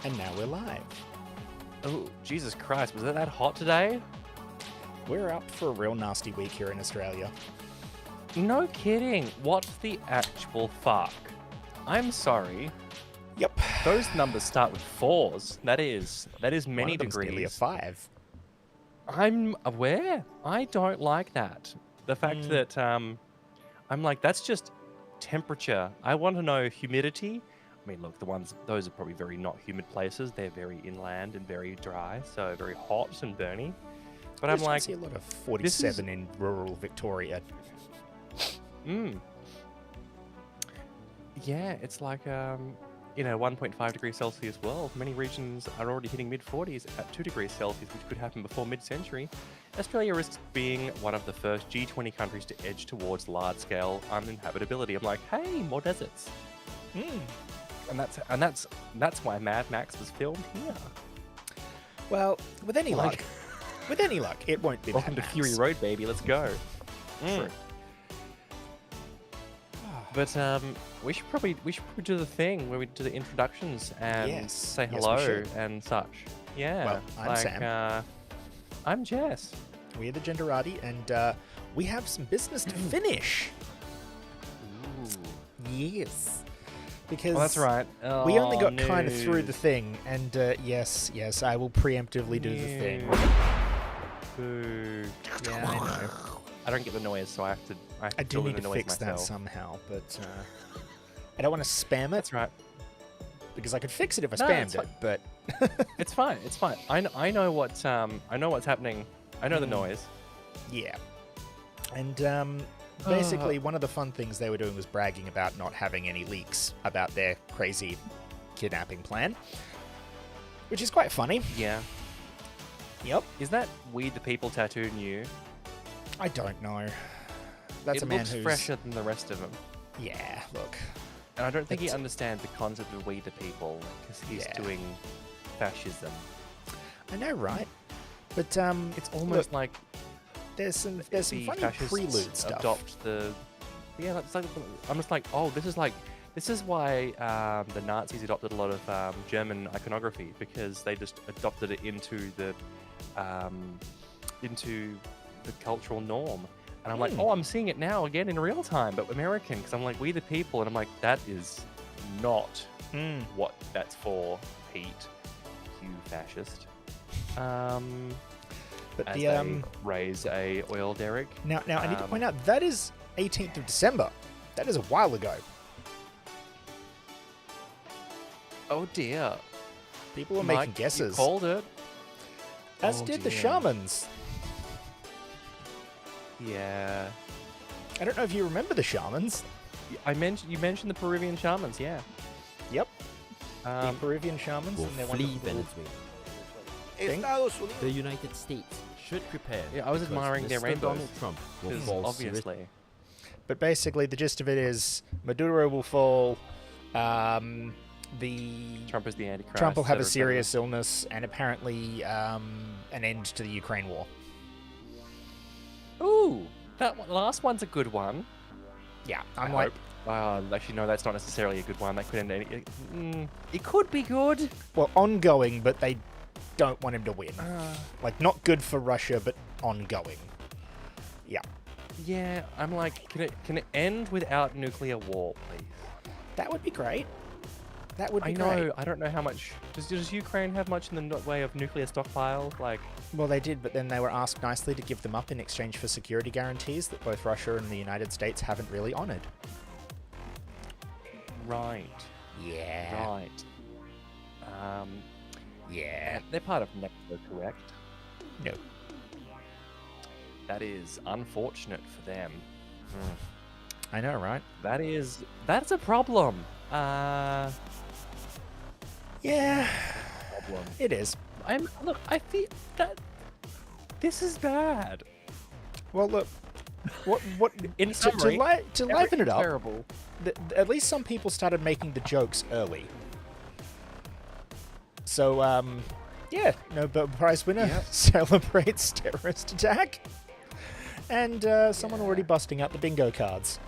And now we're live. Oh, Jesus Christ, was it that hot today? We're up for a real nasty week here in Australia. No kidding. What the actual fuck? I'm sorry. Yep. Those numbers start with 4s. That is many One of them's degrees. nearly a 5. I'm aware. I don't like that. The fact that I'm like, that's just temperature. I want to know humidity. I mean, look, those are probably very not humid places. They're very inland and very dry, so very hot and burny. But I'm like, see a lot of 47 in rural Victoria. Yeah, it's like 1.5 degrees Celsius world. Many regions are already hitting mid-40s at 2 degrees Celsius, which could happen before mid-century. Australia risks being one of the first G20 countries to edge towards large-scale uninhabitability. I'm like, hey, more deserts. And that's why Mad Max was filmed here. Well, with any luck, it won't be Welcome Mad to Max. Fury Road, baby. Let's go. True. But we should probably do the thing where we do the introductions and say Yes, hello we should. and such. Yeah. Well, I'm Sam. I'm Jess. We're the Genderati, and we have some business to finish. Yes. Because Well, that's right. we only got no. kind of through the thing, and yes, I will preemptively do the thing. Boo. Yeah, I know. I don't get the noise, so I have to I do fill in need the to noise fix that myself. somehow, but I don't want to spam it. That's right. Because I could fix it if I No, spammed it's it, but It's fine. It's fine. I know what's happening. I know the noise. yeah. And basically, one of the fun things they were doing was bragging about not having any leaks about their crazy kidnapping plan, which is quite funny. Yeah. Yep. Is that We the People tattoo new? I don't know. That's a It man looks who's fresher than the rest of them. Yeah. Look. And I don't think he It's- understands the concept of We the People because he's Yeah. doing fascism. I know, right? But It's almost like there's some the funny fascists prelude stuff. adopt the. Yeah, that's like I'm just like, oh, this is why the Nazis adopted a lot of German iconography because they just adopted it into the cultural norm. And I'm like, oh, I'm seeing it now again in real time, but American, because I'm like, We the People, and I'm like, that is not what that's for, Pete, you fascist. But As the they raise a oil derrick. now I need to point out that is 18th of December. That is a while ago. Oh dear. People were Mike, making guesses. You called it. As Oh, did the dear. shamans. Yeah. I don't know if you remember the shamans. You mentioned the Peruvian shamans, yeah. Yep. The Peruvian shamans will and their flee wonderful Venezuela. thing. The United States should prepare. Yeah, I was because admiring their Mr. rainbows. Donald Trump will Because fall obviously. But basically, the gist of it is Maduro will fall. The Trump is the Antichrist. Trump will have a etc. serious illness, and apparently an end to the Ukraine war. Ooh, that last one's a good one. Yeah, I I'm like, hope. Actually, no, that's not necessarily a good one. That could end it could be good. well, ongoing, but they don't want him to win. Like, not good for Russia, but ongoing. Yeah, Yeah, I'm like, can it end without nuclear war, please? that would be great. That would be I know. great. I don't know how much. Does Ukraine have much in the way of nuclear stockpile? Like, Well, they did, but then they were asked nicely to give them up in exchange for security guarantees that both Russia and the United States haven't really honored. right, Yeah. right. Yeah. They're part of NATO, correct? No. That is unfortunate for them. I know, right? That's a problem. Yeah, Problem. it is. I feel that this is bad. Well, look, what In to summary, liven it everything's up, terrible. at least some people started making the jokes early. So, yeah, Nobel Prize winner Yep. celebrates terrorist attack. And someone already busting out the bingo cards.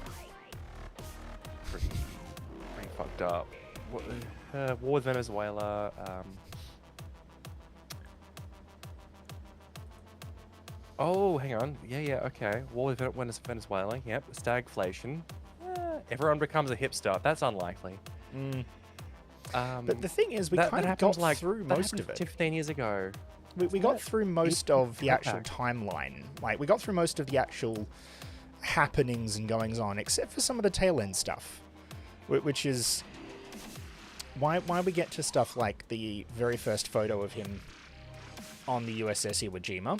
Pretty fucked up. War with Venezuela. Oh, hang on. Yeah, okay. War with Venezuela. Yep. Stagflation. Everyone becomes a hipster. That's unlikely. But the thing is, we that kind of happens got through that most of happened it. 15 years ago. We got through most of the actual cutback. timeline. Like, we got through most of the actual happenings and goings on, except for some of the tail end stuff, which is why we get to stuff like the very first photo of him on the USS Iwo Jima.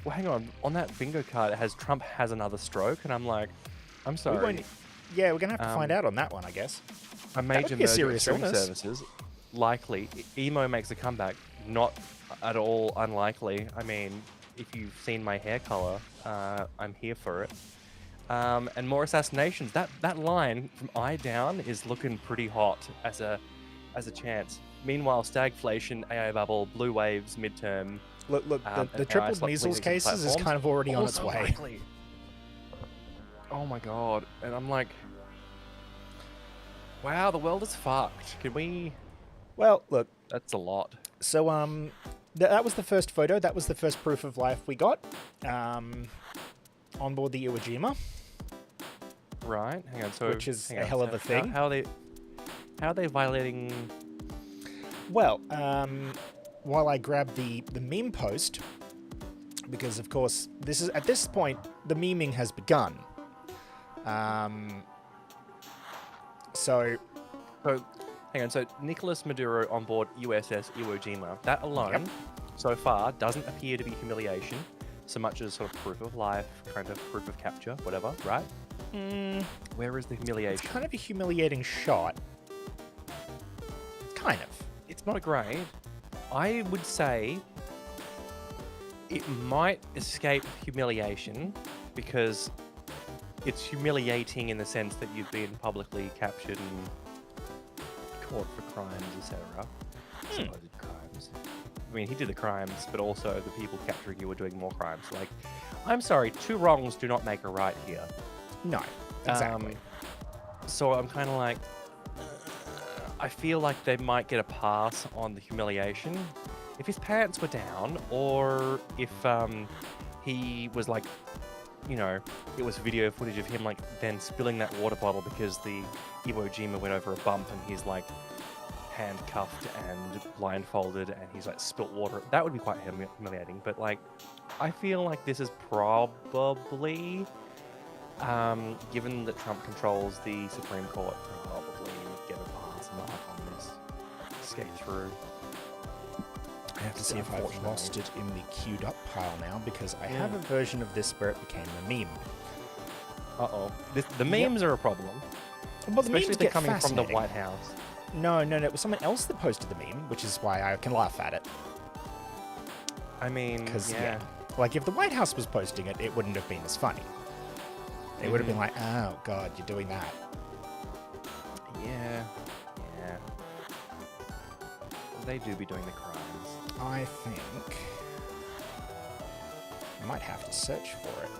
Well, hang on. On that bingo card, it has Trump has another stroke, and I'm like, I'm sorry. Yeah, we're gonna have to find out on that one, I guess. A major be a merger of serious streaming illness. services, likely. Emo makes a comeback, not at all unlikely. I mean, if you've seen my hair color, I'm here for it. And more assassinations. That line from eye down is looking pretty hot as a chance. Meanwhile, stagflation, AI bubble, blue waves, midterm. Look, the and AI triple slot measles releasing cases is platforms, kind of already on its also way. likely. Oh my god! And I'm like, wow, the world is fucked. Can we? Well, look, That's a lot. so that was the first photo. That was the first proof of life we got on board the Iwo Jima. Right. Hang on. So, Which is hang a on, hell of so a thing. How are they violating? Well, while I grab the meme post, because of course this is at this point the memeing has begun. So So, hang on. So, Nicolas Maduro on board USS Iwo Jima. That alone, Yep. so far, doesn't appear to be humiliation, so much as sort of proof of life, kind of proof of capture, whatever. Right? Where is the it's humiliation? kind of a humiliating shot. Kind of. It's not great. I would say it might escape humiliation because it's humiliating in the sense that you've been publicly captured and caught for crimes, etc. Supposed crimes. I mean, he did the crimes, but also the people capturing you were doing more crimes. Like, I'm sorry, two wrongs do not make a right here. No, exactly. So I'm kind of like, I feel like they might get a pass on the humiliation if his pants were down, or if he was like, you know, it was video footage of him like then spilling that water bottle because the Iwo Jima went over a bump and he's like handcuffed and blindfolded and he's like spilt water. That would be quite humiliating. But like, I feel like this is probably, given that Trump controls the Supreme Court, probably get a pass mark on this. Skate through. I have to see if I've Unfortunately. lost it in the queued up pile now, because I have a version of this where it became a meme. Uh-oh. The memes are a problem. Well, the Especially memes if they're get coming from the fascinating. White House. No, it was someone else that posted the meme, which is why I can laugh at it. I mean, Because, yeah. like, if the White House was posting it, it wouldn't have been as funny. It would have been like, oh, God, you're doing that. Yeah. They do be doing the crimes. I think I might have to search for it.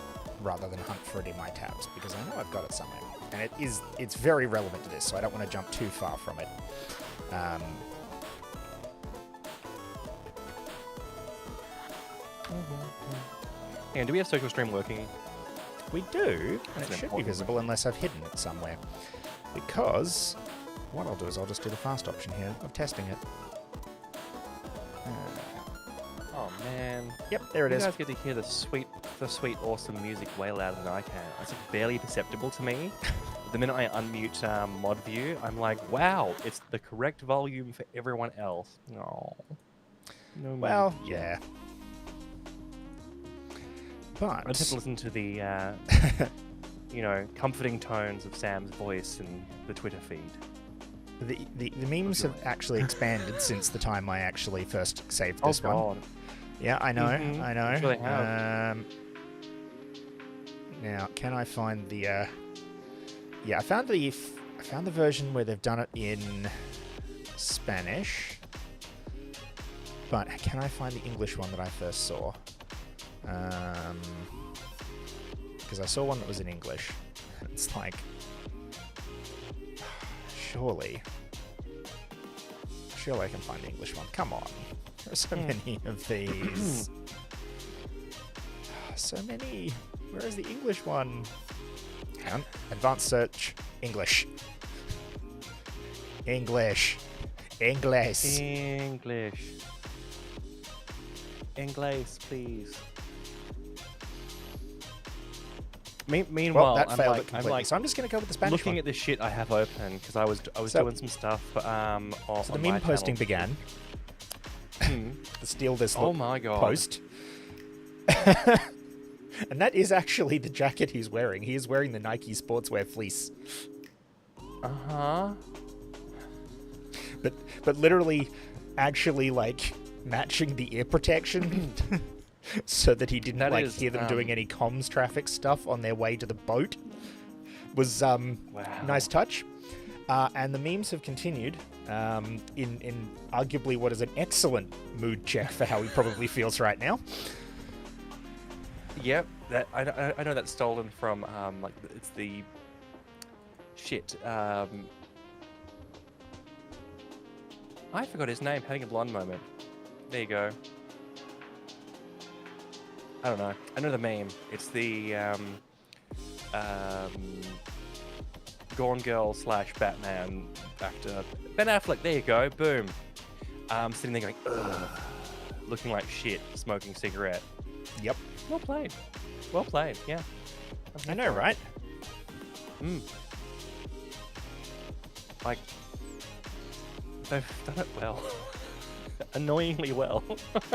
rather than hunt for it in my tabs, because I know I've got it somewhere. And it's very relevant to this, so I don't want to jump too far from it. And do we have Social Stream working? We do, and That's it an should be important visible unless I've hidden it somewhere. Because what I'll do is I'll just do the fast option here of testing it. Oh man. Yep, there it You is. guys get to hear the sweet, awesome music way louder than I can. It's barely perceptible to me. The minute I unmute mod view, I'm like, wow, it's the correct volume for everyone else. Oh. No Well, music. yeah. I just have to But listen to the, comforting tones of Sam's voice in the Twitter feed. the memes have actually expanded since the time I actually first saved this one. God. Yeah, I know, Mhm, I know. I'm sure they have. Now, can I find the? Yeah, I found the version where they've done it in Spanish. But can I find the English one that I first saw? Because I saw one that was in English. It's like, surely I can find the English one. Come on. There are so many of these. So many. Where is the English one? Hang on. Advanced search. English. English. English. English, please. Meanwhile, Well, that failed it I'm completely. like So I'm just going to go with the Spanish looking one. at the shit I have open because I was So- doing some stuff. On, So the on meme my posting channel. began. To steal this Oh my god! post. And that is actually the jacket he's wearing. He is wearing the Nike sportswear fleece. But literally, actually, like, matching the ear protection so that he didn't, That like, is, hear them doing any comms traffic stuff on their way to the boat was, nice touch. And the memes have continued in arguably what is an excellent mood check for how he probably feels right now. Yep, that I know that's stolen from like it's the shit. I forgot his name. Having a blonde moment. There you go. I don't know. I know the meme. It's the Gone Girl / Batman actor Ben Affleck. There you go. Boom. Sitting there going, ugh, looking like shit, smoking cigarette. Yep. Well played. Well played. Yeah. I know, right? Like, they've done it well. Annoyingly well.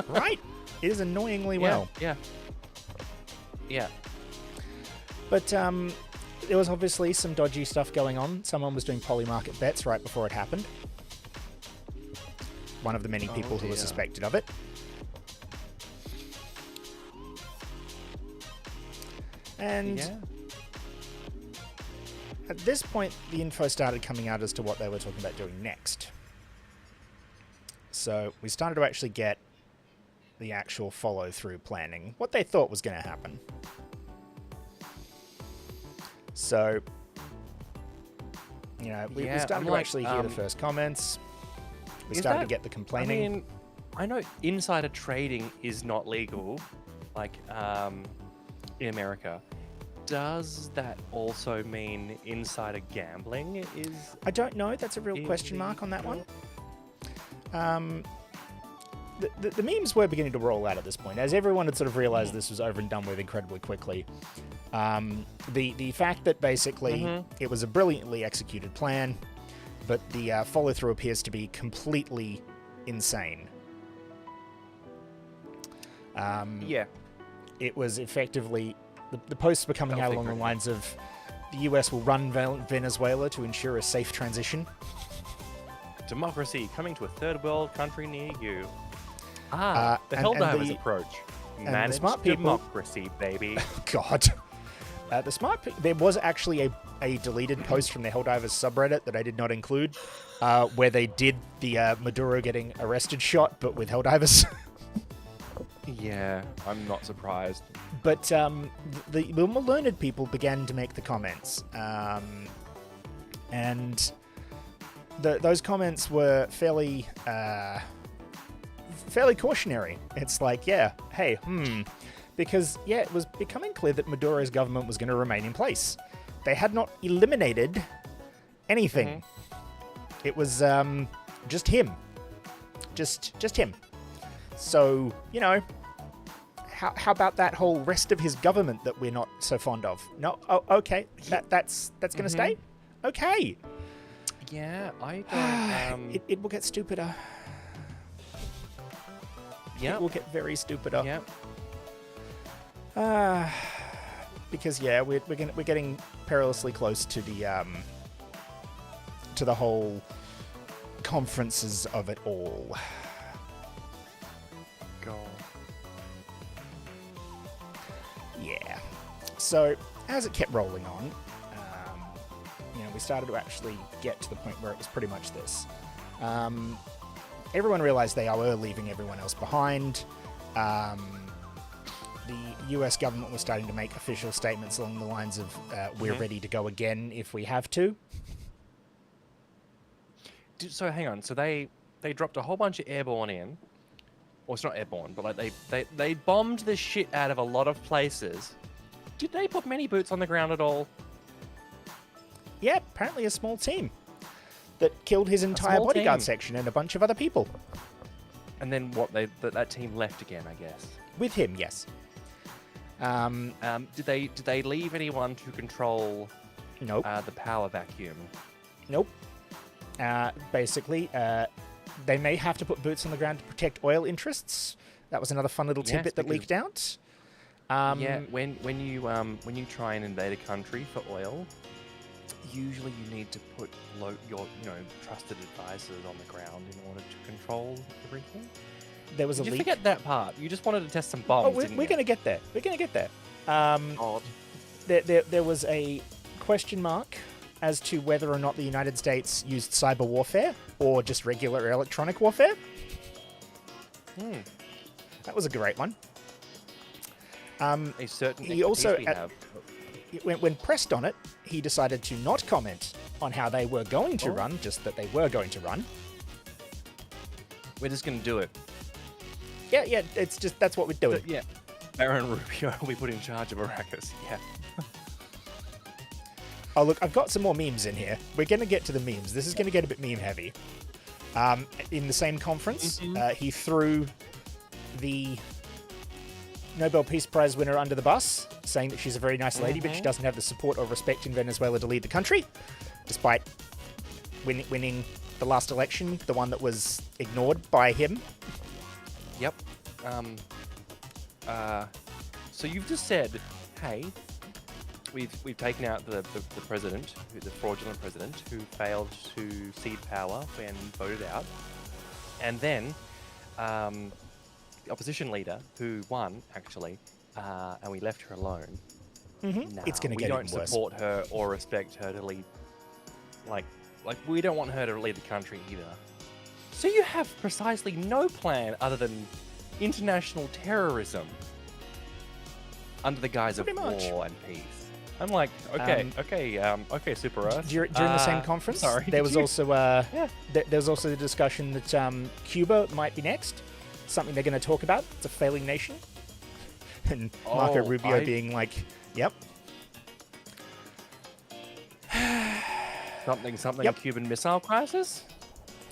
Right? It is annoyingly well. Yeah. Yeah. But there was obviously some dodgy stuff going on. Someone was doing polymarket bets right before it happened. One of the many people who were dear. suspected of it. And Yeah. at this point, the info started coming out as to what they were talking about doing next. So we started to actually get the actual follow-through planning, what they thought was going to happen. So, we Yeah, started I'm to like, actually hear the first comments. We is started to that- get the complaining. I mean, I know insider trading is not legal, like in America. Does that also mean insider gambling is? I don't know. That's a real is question mark on that legal? one. The memes were beginning to roll out at this point, as everyone had sort of realized this was over and done with incredibly quickly. The fact that basically it was a brilliantly executed plan, but the follow-through appears to be completely insane. Yeah. It was effectively... The posts were coming out along the lines of the US will run Venezuela to ensure a safe transition. Democracy coming to a third world country near you. The and Helldivers the- approach. the Managed smart people- democracy, baby. God. There was actually a deleted post from the Helldivers subreddit that I did not include, where they did the Maduro getting arrested shot, but with Helldivers. Yeah, I'm not surprised. But the more learned people began to make the comments. And those comments were fairly cautionary. It's like, yeah, hey, because, yeah, it was becoming clear that Maduro's government was going to remain in place. They had not eliminated anything. It was just him. Just him. So, you know, how about that whole rest of his government that we're not so fond of? No, okay, that's going to stay? Okay. Yeah, I don't... It will get stupider. Yeah. It will get very stupider. Yeah. Because yeah, we're getting perilously close to the whole conferences of it all. God. Yeah. So as it kept rolling on, we started to actually get to the point where it was pretty much this. Everyone realized they were leaving everyone else behind. The US government was starting to make official statements along the lines of, we're ready to go again if we have to. So hang on. So they dropped a whole bunch of airborne in. Well, it's not airborne, but like they bombed the shit out of a lot of places. Did they put many boots on the ground at all? Yeah, apparently a small team that killed his entire bodyguard section and a bunch of other people. And then what? That team left again, I guess. With him, yes. Did they leave anyone to control? Nope. The power vacuum. Nope. Basically, they may have to put boots on the ground to protect oil interests. That was another fun little tidbit that leaked out. Yeah, when you try and invade a country for oil, usually you need to put your trusted advisors on the ground in order to control everything. There was a leak. leak. You forget that part. You just wanted to test some bombs. We're going to get there. We're going to get there. Odd. There was a question mark as to whether or not the United States used cyber warfare or just regular electronic warfare. That was a great one. A certain he also, we have. when pressed on it, he decided to not comment on how they were going to run, just that they were going to run. We're just going to do it. Yeah, it's just, that's what we're doing. Yeah. Baron Rubio will be put in charge of Arrakis. Yeah. Oh, look, I've got some more memes in here. We're going to get to the memes. This is going to get a bit meme heavy. In the same conference, he threw the Nobel Peace Prize winner under the bus, saying that she's a very nice lady, but she doesn't have the support or respect in Venezuela to lead the country, despite winning the last election, the one that was ignored by him. Yep. So you've just said, hey, we've taken out the president, the fraudulent president, who failed to cede power when voted out, and then the opposition leader who won actually, and we left her alone. Nah, it's going to get even worse. We don't support her or respect her to lead. Like we don't want her to lead the country either. So you have precisely no plan other than international terrorism under the guise of war and peace. I'm like, okay, Super Earth. During the same conference, there was also there was also the discussion that Cuba might be next. Something they're going to talk about. It's a failing nation. And Marco Rubio being like, yep. Something. Cuban Missile Crisis.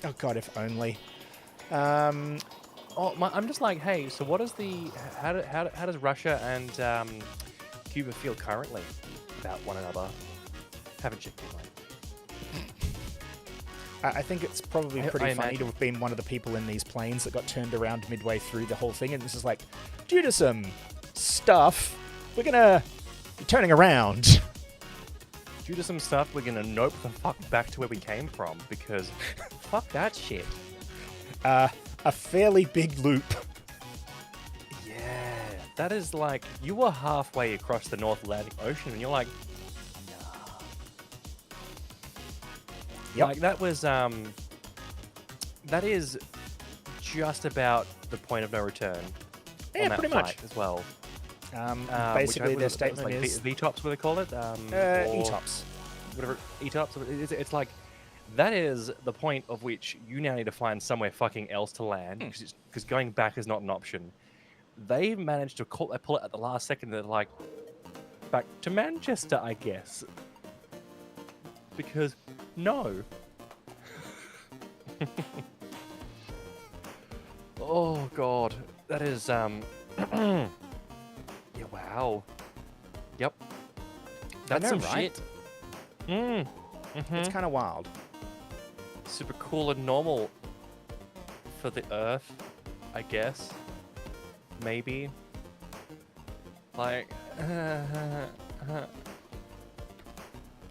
Oh God, if only. I'm just like, hey. So what is how does Russia and Cuba feel currently about one another? Haven't checked anyway. I think it's probably pretty funny to have been one of the people in these planes that got turned around midway through the whole thing, and this is like, due to some stuff, we're gonna be turning around. Due to some stuff, we're gonna nope the fuck back to where we came from, because fuck that shit. A fairly big loop. Yeah, that is like, you were halfway across the North Atlantic Ocean, and you're like, Yep. like that was that is just about the point of no return. Yeah, on that pretty flight much. as well. Basically, their statement like is V-tops, what they call it? E-tops. Whatever, E-tops. It's like, that is the point of which you now need to find somewhere fucking else to land, because going back is not an option. They managed to pull it at the last second. They're like, back to Manchester, I guess. Because, no. Oh, God. That is, yeah, wow. Yep. That's know, some right? shit. It's kind of wild. Super cool and normal for the Earth, I guess. Maybe. Like,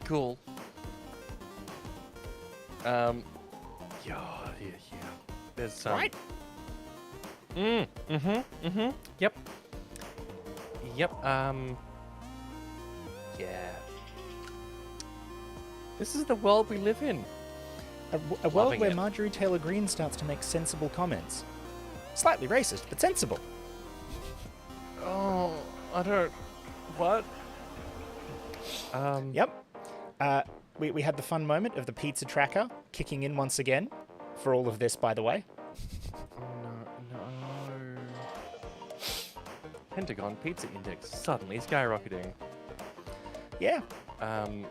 cool. Yeah. There's some. Right? Yep. Yep. Yeah. This is the world we live in. A world Loving where it. Marjorie Taylor Greene starts to make sensible comments. Slightly racist, but sensible. Oh, I don't. What? Yep. We had the fun moment of the pizza tracker kicking in once again for all of this, by the way. Oh, no. Pentagon Pizza Index suddenly skyrocketing. Yeah. God.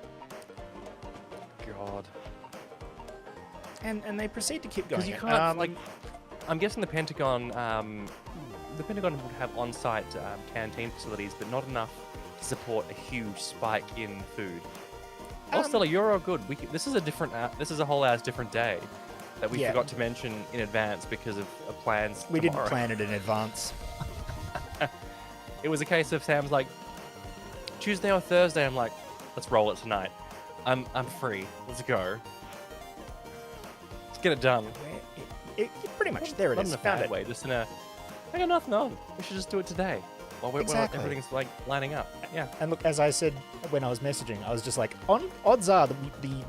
And they proceed to keep going. Because you can't, like, I'm guessing the Pentagon would have on-site canteen facilities, but not enough to support a huge spike in food. Oh, Stella, you're all good. This is a different. This is a whole ass different day that we forgot to mention in advance because of plans. We tomorrow. didn't plan it in advance. It was a case of Sam's like, Tuesday or Thursday. I'm like, let's roll it tonight. I'm free. Let's go. Let's get it done. Pretty much. There it Not is. in a Found bad it. way. Just in a. I got nothing on. We should just do it today. While Exactly. everything's like lining up. Yeah. And look, as I said when I was messaging, I was just like, odds are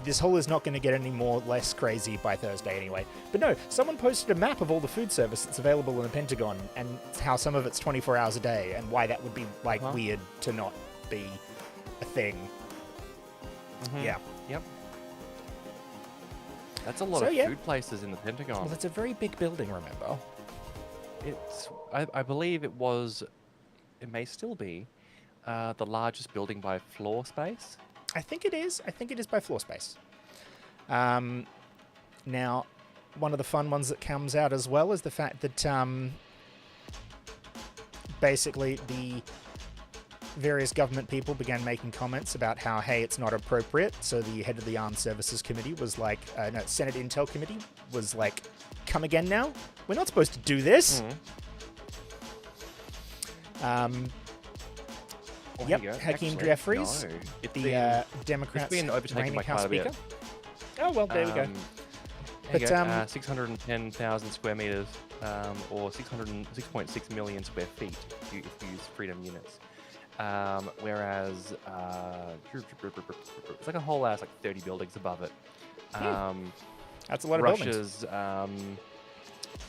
this hole is not going to get any less crazy by Thursday anyway. But no, someone posted a map of all the food service that's available in the Pentagon and how some of it's 24 hours a day and why that would be like weird to not be a thing. Yeah. Yep. That's a lot of food places in the Pentagon. Well, it's a very big building, remember? It's. I believe it was. It may still be the largest building by floor space. I think it is. I think it is by floor space. Now, one of the fun ones that comes out as well is the fact that basically the various government people began making comments about how, hey, it's not appropriate. So the head of the Armed Services Committee was like, Senate Intel Committee was like, come again now? We're not supposed to do this. Hakeem Jeffries, the Democrats' been overtaken reigning by House quite a Speaker. bit. Oh, well, there we go. But But, 610,000 square meters, or 6.6 million square feet if you use freedom units. Whereas it's like a whole ass, like 30 buildings above it. That's a lot of buildings. Russia's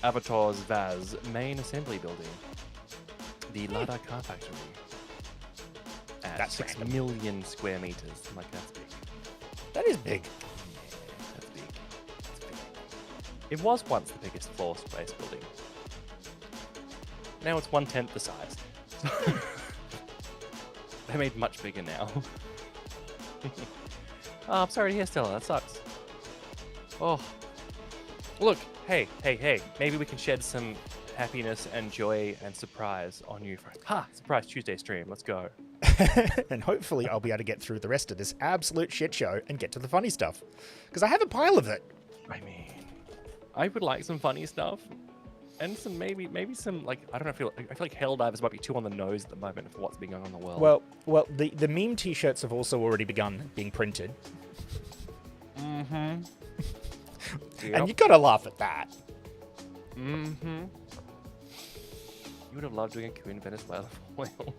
Avatar's Vaz main assembly building, the Lada car factory, at That's 6 random. million square meters. I'm like, that's big. That is big. Yeah, that's big. That's big. It was once the biggest floor space building. Now it's 1/10 the size. They're made much bigger now. Oh, I'm sorry to hear, Stella. That sucks. Oh. Look, hey. Maybe we can shed some happiness and joy and surprise on you. Surprise Tuesday stream. Let's go. And hopefully I'll be able to get through the rest of this absolute shit show and get to the funny stuff. Because I have a pile of it. I mean, I would like some funny stuff. And some maybe some, like, I don't know, I feel like Helldivers might be too on the nose at the moment for what's been going on in the world. Well, the meme t-shirts have also already begun being printed. Mm-hmm. And you gotta laugh at that. Mm-hmm. You would have loved doing a coup in Venezuela for oil.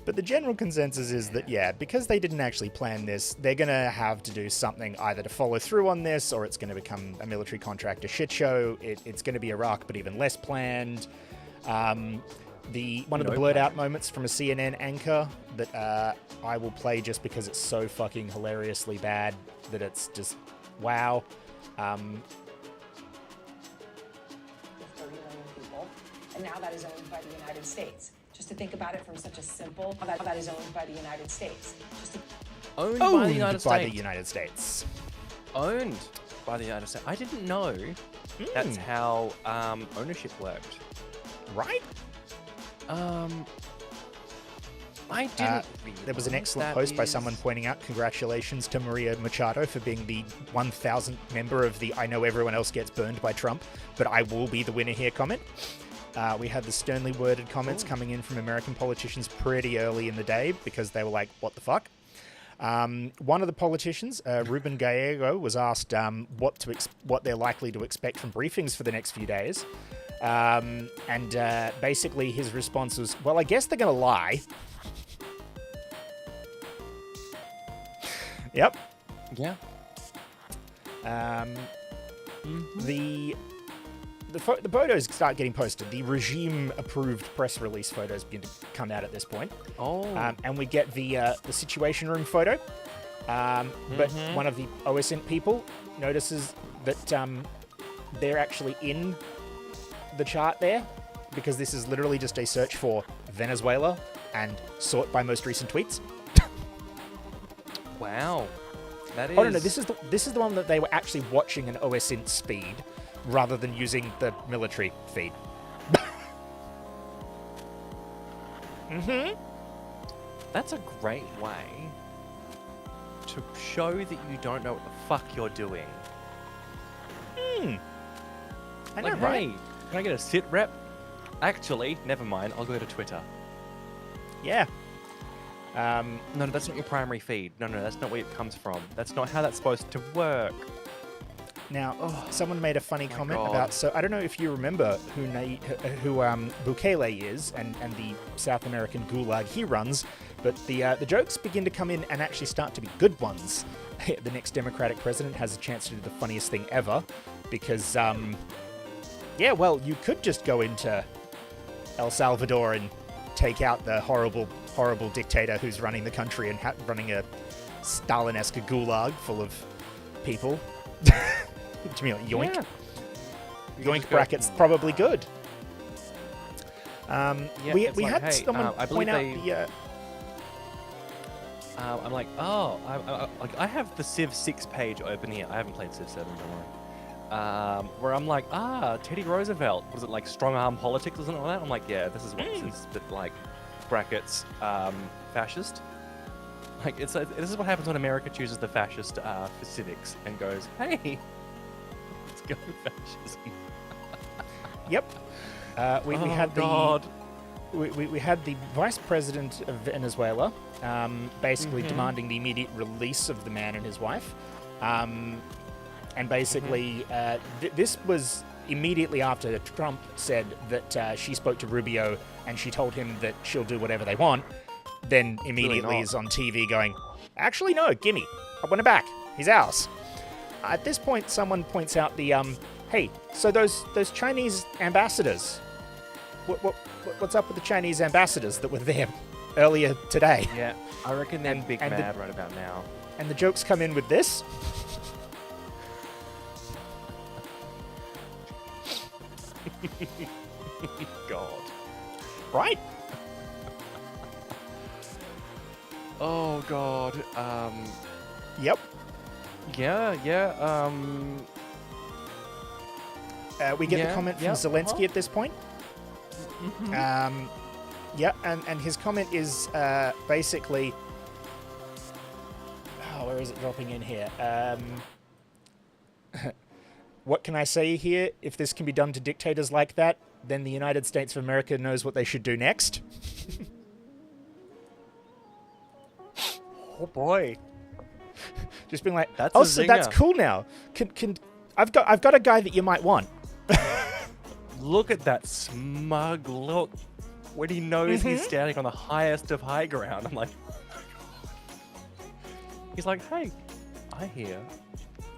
But the general consensus is that, yeah, because they didn't actually plan this, they're going to have to do something either to follow through on this, or it's going to become a military contractor shit show. It's going to be Iraq, but even less planned. One of the blurred out moments from a CNN anchor that I will play just because it's so fucking hilariously bad that it's just, wow. 30 million people, and now that is owned by the United States. Just to think about it from such a simple, that is owned by the United States. Owned by the United by States. the United States. Owned by the United States. I didn't know that's how ownership worked. Right? I didn't. There was an excellent post by someone pointing out, congratulations to Maria Machado for being the 1,000th member of the I know everyone else gets burned by Trump, but I will be the winner here comment. We had the sternly worded comments coming in from American politicians pretty early in the day because they were like, what the fuck? One of the politicians, Ruben Gallego, was asked what they're likely to expect from briefings for the next few days. Basically his response was, well, I guess they're going to lie. Yep. Yeah. The photos start getting posted. The regime-approved press release photos begin to come out at this point. Oh. And we get the Situation Room photo. But one of the OSINT people notices that they're actually in the chart there because this is literally just a search for Venezuela and sort by most recent tweets. Wow. That is... Oh, no, this is the one that they were actually watching an OSINT speed rather than using the military feed. That's a great way to show that you don't know what the fuck you're doing. I know, Like, right? hey, can I get a sit rep? Actually, never mind. I'll go to Twitter. Yeah. No, that's not your primary feed. No, that's not where it comes from. That's not how that's supposed to work. Now, someone made a funny comment God. about. So I don't know if you remember who Bukele is and the South American gulag he runs, but the jokes begin to come in and actually start to be good ones. The next Democratic president has a chance to do the funniest thing ever, because yeah, well, you could just go into El Salvador and take out the horrible dictator who's running the country and running a Stalin-esque gulag full of people. To me, like, yoink. Yeah. Yoink brackets, probably good. We it's like, had hey, someone I point out believe the... I'm like, I have the Civ 6 page open here. I haven't played Civ 7, don't worry. Where I'm like, Teddy Roosevelt. Was it like strong arm politics or something like that? I'm like, yeah, this is what this is. But like, brackets, fascist. Like, this is what happens when America chooses the fascist for civics and goes, hey, let's go fascism. Yep. We had God. We had the vice president of Venezuela basically demanding the immediate release of the man and his wife. And basically, this was immediately after Trump said that she spoke to Rubio and she told him that she'll do whatever they want. Then immediately is on TV going, actually, no, gimme. I want it back. He's ours. At this point, someone points out the, hey, so those Chinese ambassadors, what's up with the Chinese ambassadors that were there earlier today? Yeah, I reckon they're big and mad right about now. And the jokes come in with this. God. Right? Oh God. Yep. Yeah. We get the Yeah, comment from yeah, Zelensky at this point. Yeah, and his comment is basically... Oh, where is it dropping in here? What can I say here? If this can be done to dictators like that, then the United States of America knows what they should do next. Oh boy. Just being like, That's oh, a so that's zinger. cool now. Can I've got a guy that you might want. Look at that smug look. when he knows he's standing on the highest of high ground. I'm like, he's like, hey, I here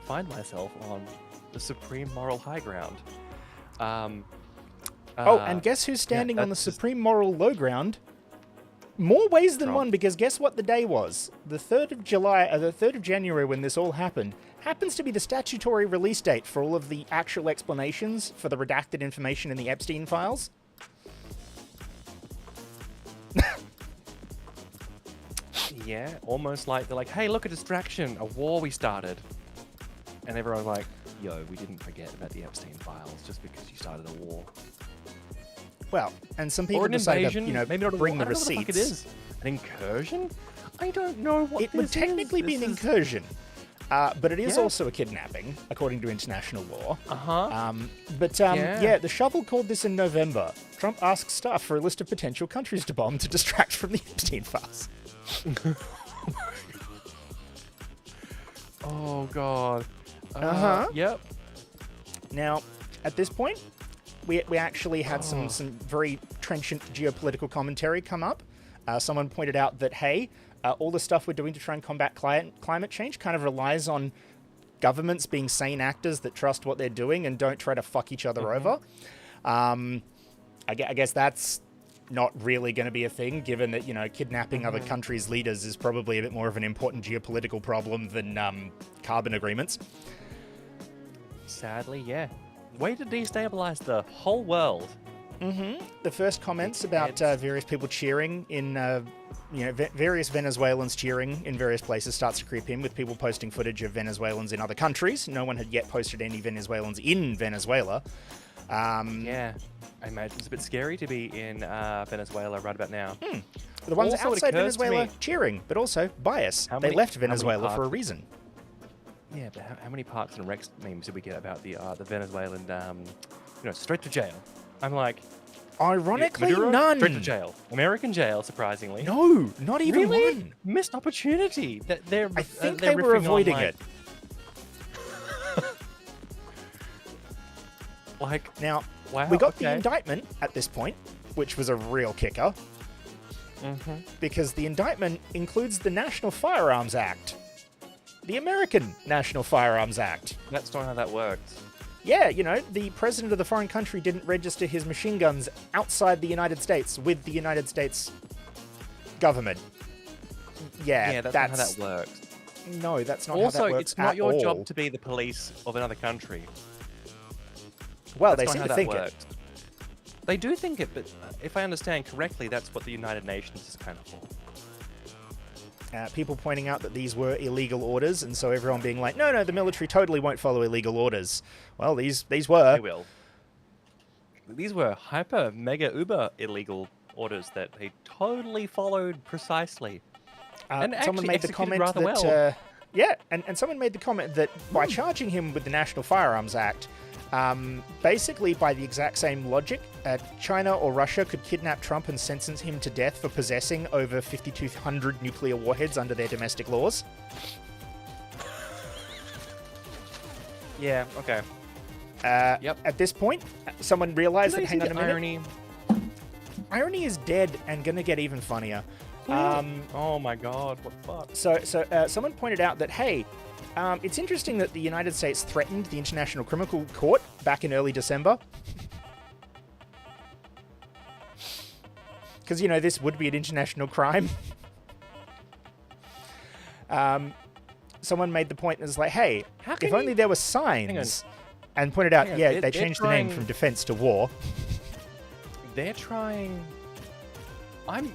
find myself on the supreme moral high ground. And guess who's standing on the supreme moral low ground? More ways than one, because guess what the day was? The 3rd of the 3rd of January, when this all happened, happens to be the statutory release date for all of the actual explanations for the redacted information in the Epstein files. Yeah, almost like they're like, hey, look, a distraction, a war we started. And everyone's like, yo, we didn't forget about the Epstein files just because you started a war. Well, and some Or people an decided invasion, to, maybe not a bring war. the I don't know what the fuck it receipts. is. An incursion? I don't know what It would technically be an incursion, but it is also a kidnapping, according to international law. Yeah. The shovel called this in November. Trump asked staff for a list of potential countries to bomb to distract from the Epstein files. Oh, God. Yep. Now, at this point, we actually had some very trenchant geopolitical commentary come up. Someone pointed out that, hey, all the stuff we're doing to try and combat climate change kind of relies on governments being sane actors that trust what they're doing and don't try to fuck each other over. I guess that's not really going to be a thing, given that, kidnapping other countries' leaders is probably a bit more of an important geopolitical problem than carbon agreements. Sadly, yeah. Way to destabilize the whole world. The first comments about various people cheering in, various Venezuelans cheering in various places starts to creep in, with people posting footage of Venezuelans in other countries. No one had yet posted any Venezuelans in Venezuela. Yeah. I imagine it's a bit scary to be in Venezuela right about now. The ones Also, it outside occurs to Venezuela me- cheering, but also bias. How They many- left how many Venezuela for a parts- reason. Yeah, but how many Parks and Recs memes did we get about the Venezuelan, straight to jail? I'm like, Ironically, Maduro, none. straight to jail. American jail, surprisingly. No, not even Really? one. Missed opportunity. That they're. I think they're they were riffing on, avoiding like- it. Like, Now, wow, we got the okay. indictment at this point, which was a real kicker, because the indictment includes the National Firearms Act. The American National Firearms Act. That's not how that works. Yeah, the president of the foreign country didn't register his machine guns outside the United States with the United States government. Yeah, that's not how that works. No, that's not Also, how that works it's not at your all. job to be the police of another country. Well, That's they not seem how to that think it. works. They do think it, but if I understand correctly, that's what the United Nations is kind of for. People pointing out that these were illegal orders, and so everyone being like, no, the military totally won't follow illegal orders. Well, these were. They will. These were hyper, mega, uber illegal orders that they totally followed precisely. And Someone actually made the executed comment rather that, well. and someone made the comment that by charging him with the National Firearms Act, basically by the exact same logic, China or Russia could kidnap Trump and sentence him to death for possessing over 5,200 nuclear warheads under their domestic laws. Yeah, okay. Yep. At this point, someone realized that, hang on a minute, irony. irony is dead and gonna get even funnier. Oh my god, what the fuck? So someone pointed out that, hey, it's interesting that the United States threatened the International Criminal Court back in early December. Because, this would be an international crime. Someone made the point and was like, hey, if only there were signs. And pointed out, Hang on, they changed the name from defense to war. They're trying... I'm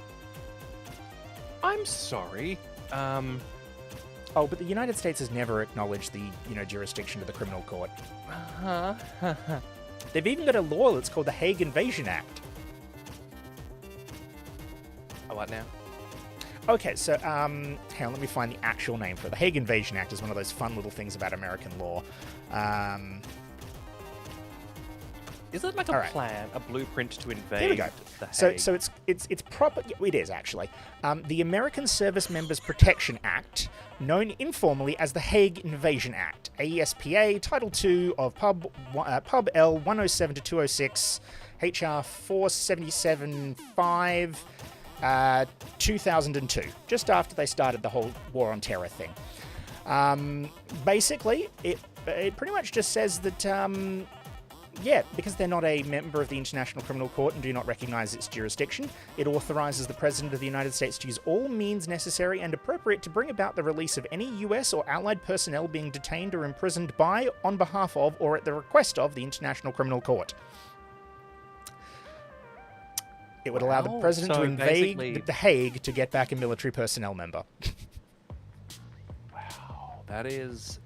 sorry. Oh, but the United States has never acknowledged the, jurisdiction of the criminal court. They've even got a law that's called the Hague Invasion Act. Oh, what now? Okay, so, hang on, let me find the actual name for it. The Hague Invasion Act is one of those fun little things about American law. Is it like a plan, a blueprint to invade Here we go. the Hague? So it's proper. It is actually the American Service Members Protection Act, known informally as the Hague Invasion Act, AESPA, Title II of Pub L 107 to 206, HR 477-5, 2002, just after they started the whole War on Terror thing. Basically, it pretty much just says that, because they're not a member of the International Criminal Court and do not recognize its jurisdiction, it authorizes the President of the United States to use all means necessary and appropriate to bring about the release of any US or allied personnel being detained or imprisoned by, on behalf of, or at the request of the International Criminal Court. It would allow the President to invade The Hague to get back a military personnel member. Wow, that is...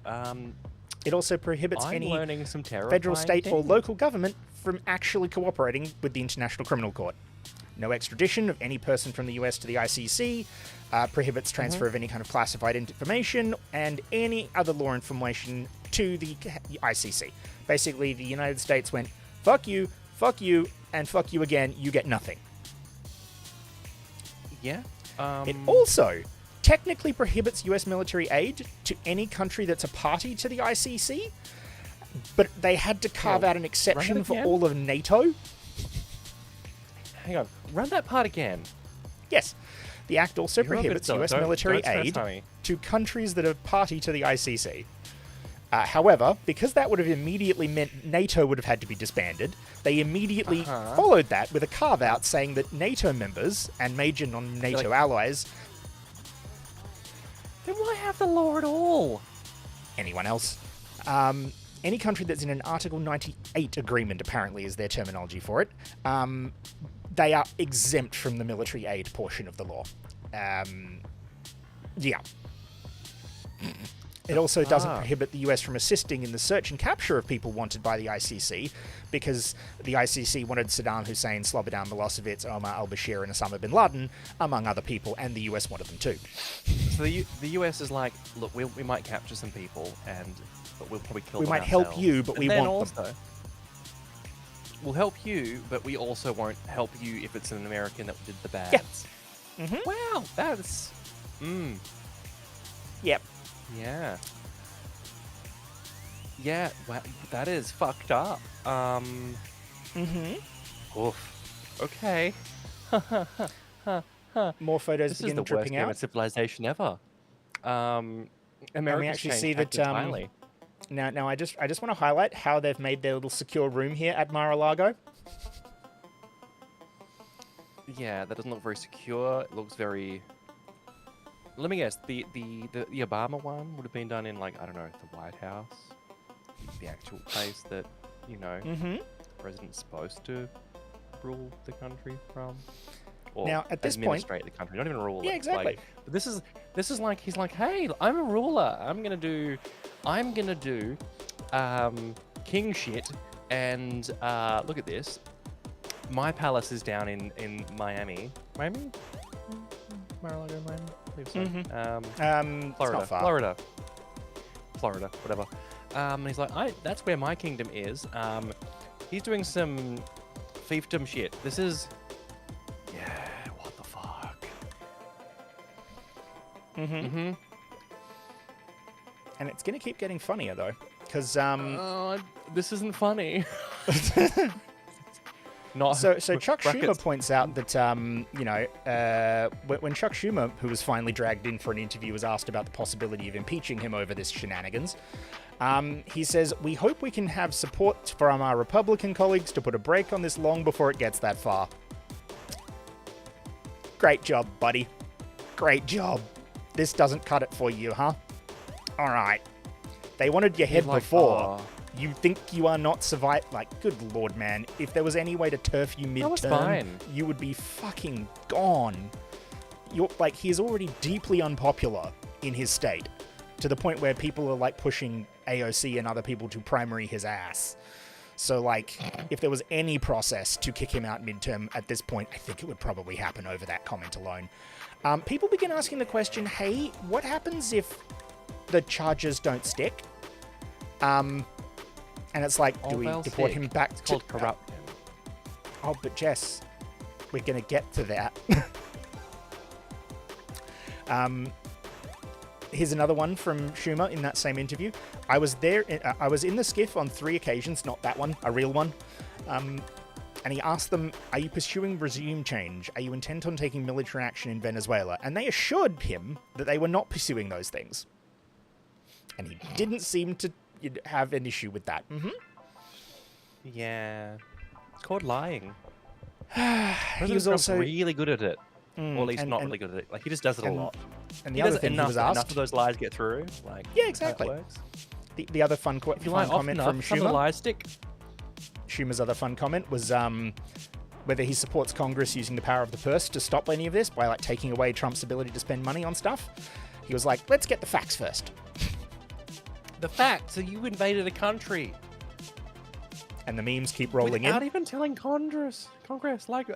It also prohibits any learning some federal, state, or things. local government from actually cooperating with the International Criminal Court. No extradition of any person from the US to the ICC, prohibits transfer of any kind of classified information, and any other law information to the ICC. Basically, the United States went, fuck you, and fuck you again, you get nothing. Yeah. It also technically prohibits US military aid to any country that's a party to the ICC, but they had to carve out an exception for all of NATO. Hang on, run that part again. Yes. The act also prohibits US military aid me. to countries that are party to the ICC. However, because that would have immediately meant NATO would have had to be disbanded, they immediately followed that with a carve-out saying that NATO members and major non-NATO allies... Then why have the law at all? Anyone else? Any country that's in an Article 98 agreement, apparently, is their terminology for it. They are exempt from the military aid portion of the law. Yeah. It also doesn't prohibit the US from assisting in the search and capture of people wanted by the ICC, because the ICC wanted Saddam Hussein, Slobodan Milosevic, Omar al-Bashir, and Osama bin Laden, among other people, and the US wanted them too. So the US is like, look, we might capture some people, but we'll probably kill them We might ourselves. help you, but we want them. We'll help you, but we also won't help you if it's an American that did the bads. Yeah. Mm-hmm. Wow, that's... Yep. Yeah. Yeah, wow, that is fucked up. Oof. Okay. More photos This is begin the worst dripping game out. of civilization ever. America's actually changed see that, tactics entirely. Now I just want to highlight how they've made their little secure room here at Mar-a-Lago. Yeah, that doesn't look very secure. It looks very... Let me guess, the Obama one would have been done in, like, I don't know, the White House? The actual place that, you know, the president's supposed to rule the country from? Or now, at this point... administrate the country, not even rule it. Yeah, exactly. Like, but this is like, he's like, hey, I'm a ruler. I'm gonna do king shit, and look at this. My palace is down in Miami. Miami? Mar-a-Lago, Miami? I believe so. it's Florida. not far. Florida, whatever. And he's like, that's where my kingdom is. He's doing some fiefdom shit. This is... Yeah, what the fuck? And it's going to keep getting funnier, though, because... this isn't funny. So Chuck Schumer points out that, when Chuck Schumer, who was finally dragged in for an interview, was asked about the possibility of impeaching him over this shenanigans, he says, "We hope we can have support from our Republican colleagues to put a brake on this long before it gets that far." Great job, buddy. Great job. This doesn't cut it for you, huh? All right. They wanted your head before. You think you are not like, good lord, man. If there was any way to turf you midterm, you would be fucking gone. He's already deeply unpopular in his state, to the point where people are, like, pushing AOC and other people to primary his ass. So, like, if there was any process to kick him out midterm at this point, I think it would probably happen over that comment alone. People begin asking the question, hey, what happens if the charges don't stick? And it's like, do we deport him back to... called corrupt him. Oh, but Jess, we're going to get to that. Here's another one from Schumer in that same interview. I was in the skiff on 3 occasions, not that one, a real one. And he asked them, are you pursuing regime change? Are you intent on taking military action in Venezuela? And they assured him that they were not pursuing those things. And he didn't seem to have an issue with that. Yeah. It's called lying. He was also... really good at it. Or at least and- not really good at it. Like, he just does it a lot. And He the other does it thing enough, he was enough asked... of those lies get through. Like, Yeah, how it exactly. works. The other fun If you lie often comment enough, from some of the Schumer... lies stick. Schumer's other fun comment was whether he supports Congress using the power of the purse to stop any of this by like taking away Trump's ability to spend money on stuff. He was like, let's get the facts first. The fact, so you invaded a country And the memes keep rolling without in. even telling Congress, like,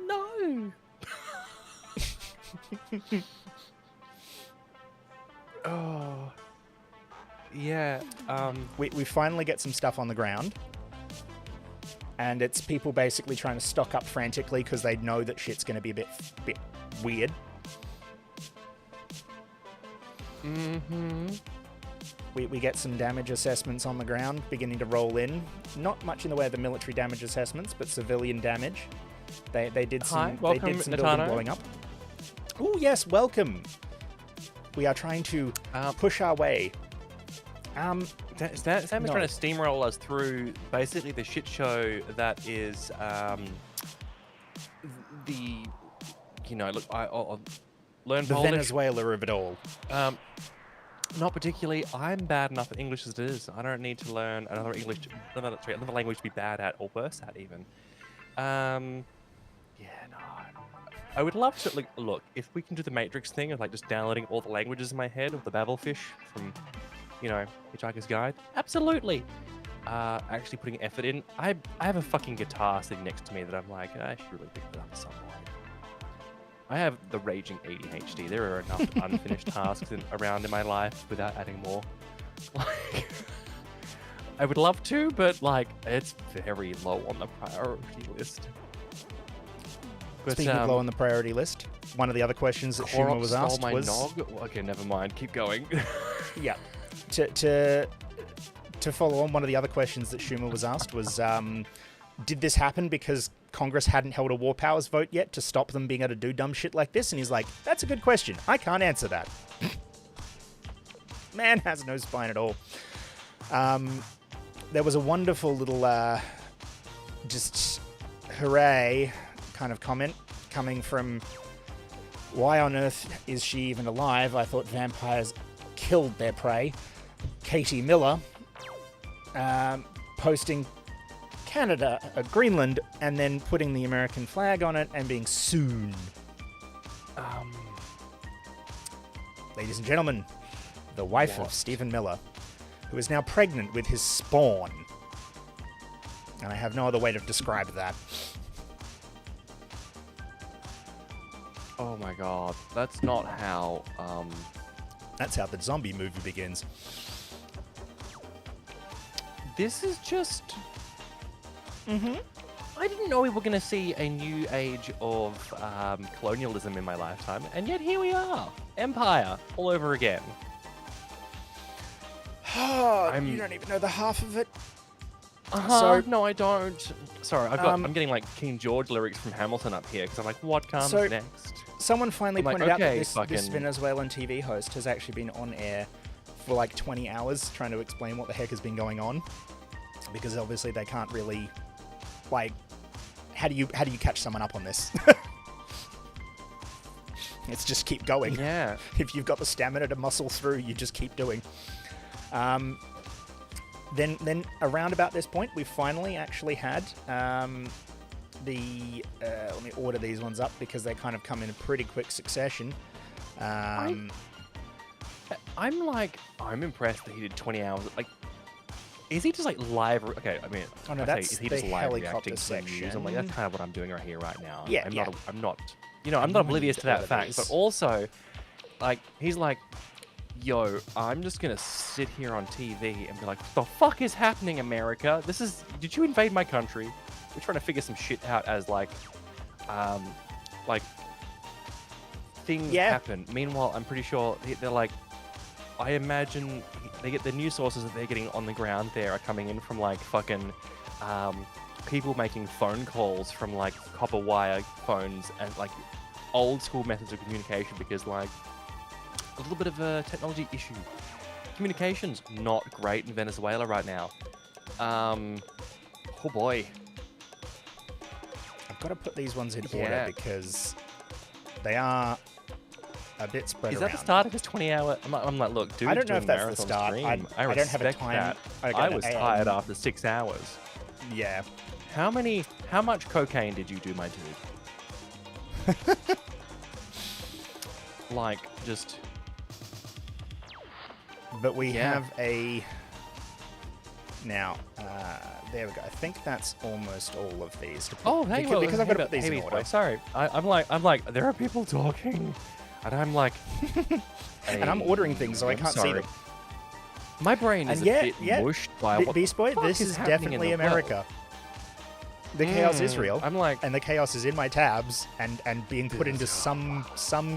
no. Oh, yeah. We finally get some stuff on the ground. And it's people basically trying to stock up frantically because they know that shit's going to be a bit weird. We get some damage assessments on the ground beginning to roll in. Not much in the way of the military damage assessments, but civilian damage. They did some, welcome, they did some Natano. building blowing up. Oh yes, welcome. We are trying to push our way. Sam is No. trying to steamroll us through basically the shit show that is look, I'll learn The Polish. Venezuela of it all. Not particularly. I'm bad enough at English as it is. I don't need to learn another language to be bad at or worse at even. I would love to look if we can do the Matrix thing of like just downloading all the languages in my head of the Babelfish from, Hitchhiker's Guide. Absolutely. Actually putting effort in. I have a fucking guitar sitting next to me that I'm like, I should really pick it up some way. I have the raging ADHD. There are enough unfinished tasks around in my life without adding more. Like, I would love to, but like, it's very low on the priority list. But, Speaking of low on the priority list, one of the other questions that Schumer was asked was... Nog? Okay, never mind. Keep going. Yeah. To follow on, one of the other questions that Schumer was asked was, did this happen because Congress hadn't held a war powers vote yet to stop them being able to do dumb shit like this? And he's like, that's a good question. I can't answer that. Man has no spine at all. There was a wonderful little, just hooray kind of comment coming from, why on earth is she even alive? I thought vampires killed their prey. Katie Miller posting Canada, Greenland, and then putting the American flag on it and being soon. Ladies and gentlemen, the wife of Stephen Miller, who is now pregnant with his spawn. And I have no other way to describe that. Oh my god, that's not how, That's how the zombie movie begins. This is just... I didn't know we were going to see a new age of colonialism in my lifetime, and yet here we are. Empire, all over again. You don't even know the half of it. No, I don't. Sorry, I'm getting like King George lyrics from Hamilton up here, because I'm like, what comes next? Someone finally I'm like, pointed out that okay, this fucking- Venezuelan TV host has actually been on air for like 20 hours trying to explain what the heck has been going on. Because obviously they can't really, like, how do you catch someone up on this? It's just keep going. Yeah. If you've got the stamina to muscle through, you just keep doing. Then around about this point, we finally actually had let me order these ones up because they kind of come in a pretty quick succession. I'm impressed that he did 20 hours. Like, is he just like live? Okay, I mean, Oh, no, I that's say, is he the just live helicopter reacting to the news? I'm like, section. that's kind of what I'm doing right here, right now. Yeah, I'm yeah. not, I'm not oblivious to that fact. these. But also, like, he's like, yo, I'm just gonna sit here on TV and be like, what the fuck is happening, America? Did you invade my country? We're trying to figure some shit out as like things happen. Meanwhile, I'm pretty sure they're like, I imagine they get the news sources that they're getting on the ground there are coming in from like fucking people making phone calls from like copper wire phones and like old school methods of communication because like a little bit of a technology issue. Communications not great in Venezuela right now. Oh boy. I've got to put these ones in order Yeah. because they are a bit spread Is around. that the start of his 20-hour? I'm like, look, dude, I don't know doing if that's the marathon start. stream. I don't have a respect time. that. I I was tired after 6 hours. Yeah. How much cocaine did you do, my dude? Like, just... But we Yeah. have a... Now, there we go. I think that's almost all of these. To put, Oh, hey, because, well, because I've got to put these hey, in order. Sorry, I'm like, there are people talking, and I'm like, And I'm ordering things, so I I'm can't see sorry. them. My brain is And a bit mushed by what Beast Boy, the fuck this is is happening in definitely the America. world. The chaos is real. I'm like, And the chaos is in my tabs and being put into some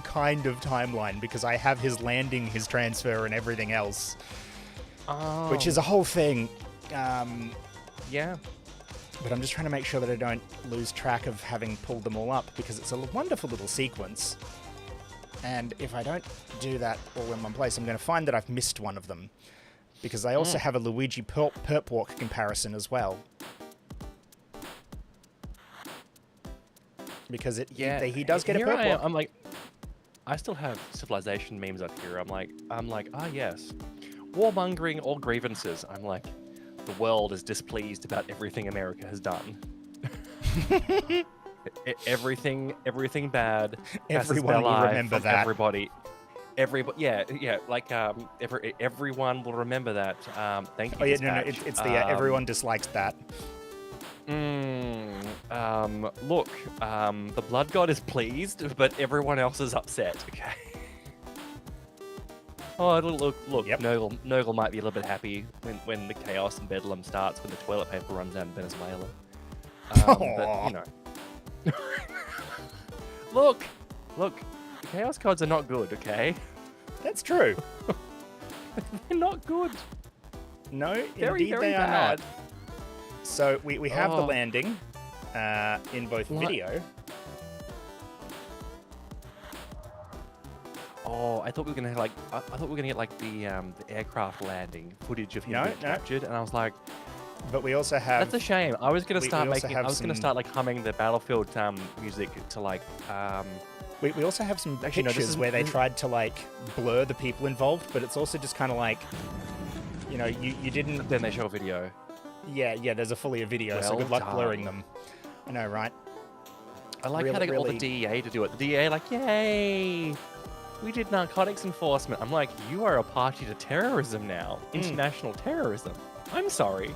kind of timeline because I have his landing, his transfer, and everything else, oh, which is a whole thing. yeah. But I'm just trying to make sure that I don't lose track of having pulled them all up because it's a wonderful little sequence. And if I don't do that all in one place, I'm going to find that I've missed one of them because I also have a Luigi perp walk comparison as well. Because he does get a here perp I am, walk. I'm like, I still have Civilization memes up here. I'm like, ah yes, warmongering all grievances. I'm like, the world is displeased about everything America has done. Everything bad. has to Everyone spell will I remember from that. Everybody, yeah. Like everyone will remember that. Thank you. Oh yeah, no, Dispatch. it's the everyone dislikes that. Look, the Blood God is pleased, but everyone else is upset. Okay. Oh, look! Yep. Nurgle might be a little bit happy when the chaos and bedlam starts, when the toilet paper runs out in Venezuela. But you know, look, the chaos gods are not good. Okay, That's true. they're not good. No, Very, indeed very they are bad. not. So we have the Oh. landing in both What? video. Oh, I thought we were gonna have I thought we were gonna get like the aircraft landing footage of him No, being no. captured, and I was like, But we also have that's a shame. I was gonna we start also making. have I was gonna some- start like humming the Battlefield music to like. we also have some Actually, no, this pictures is- where they this- tried to like blur the people involved, but it's also just kind of like, you know, you didn't. Then they show a video. Yeah, there's a fully a video, so Well good luck blurring done. them. I know, right? I like how Really- they got all the really- DEA to do it. The DEA like, yay! We did narcotics enforcement. I'm like, you are a party to terrorism now. International terrorism. I'm sorry.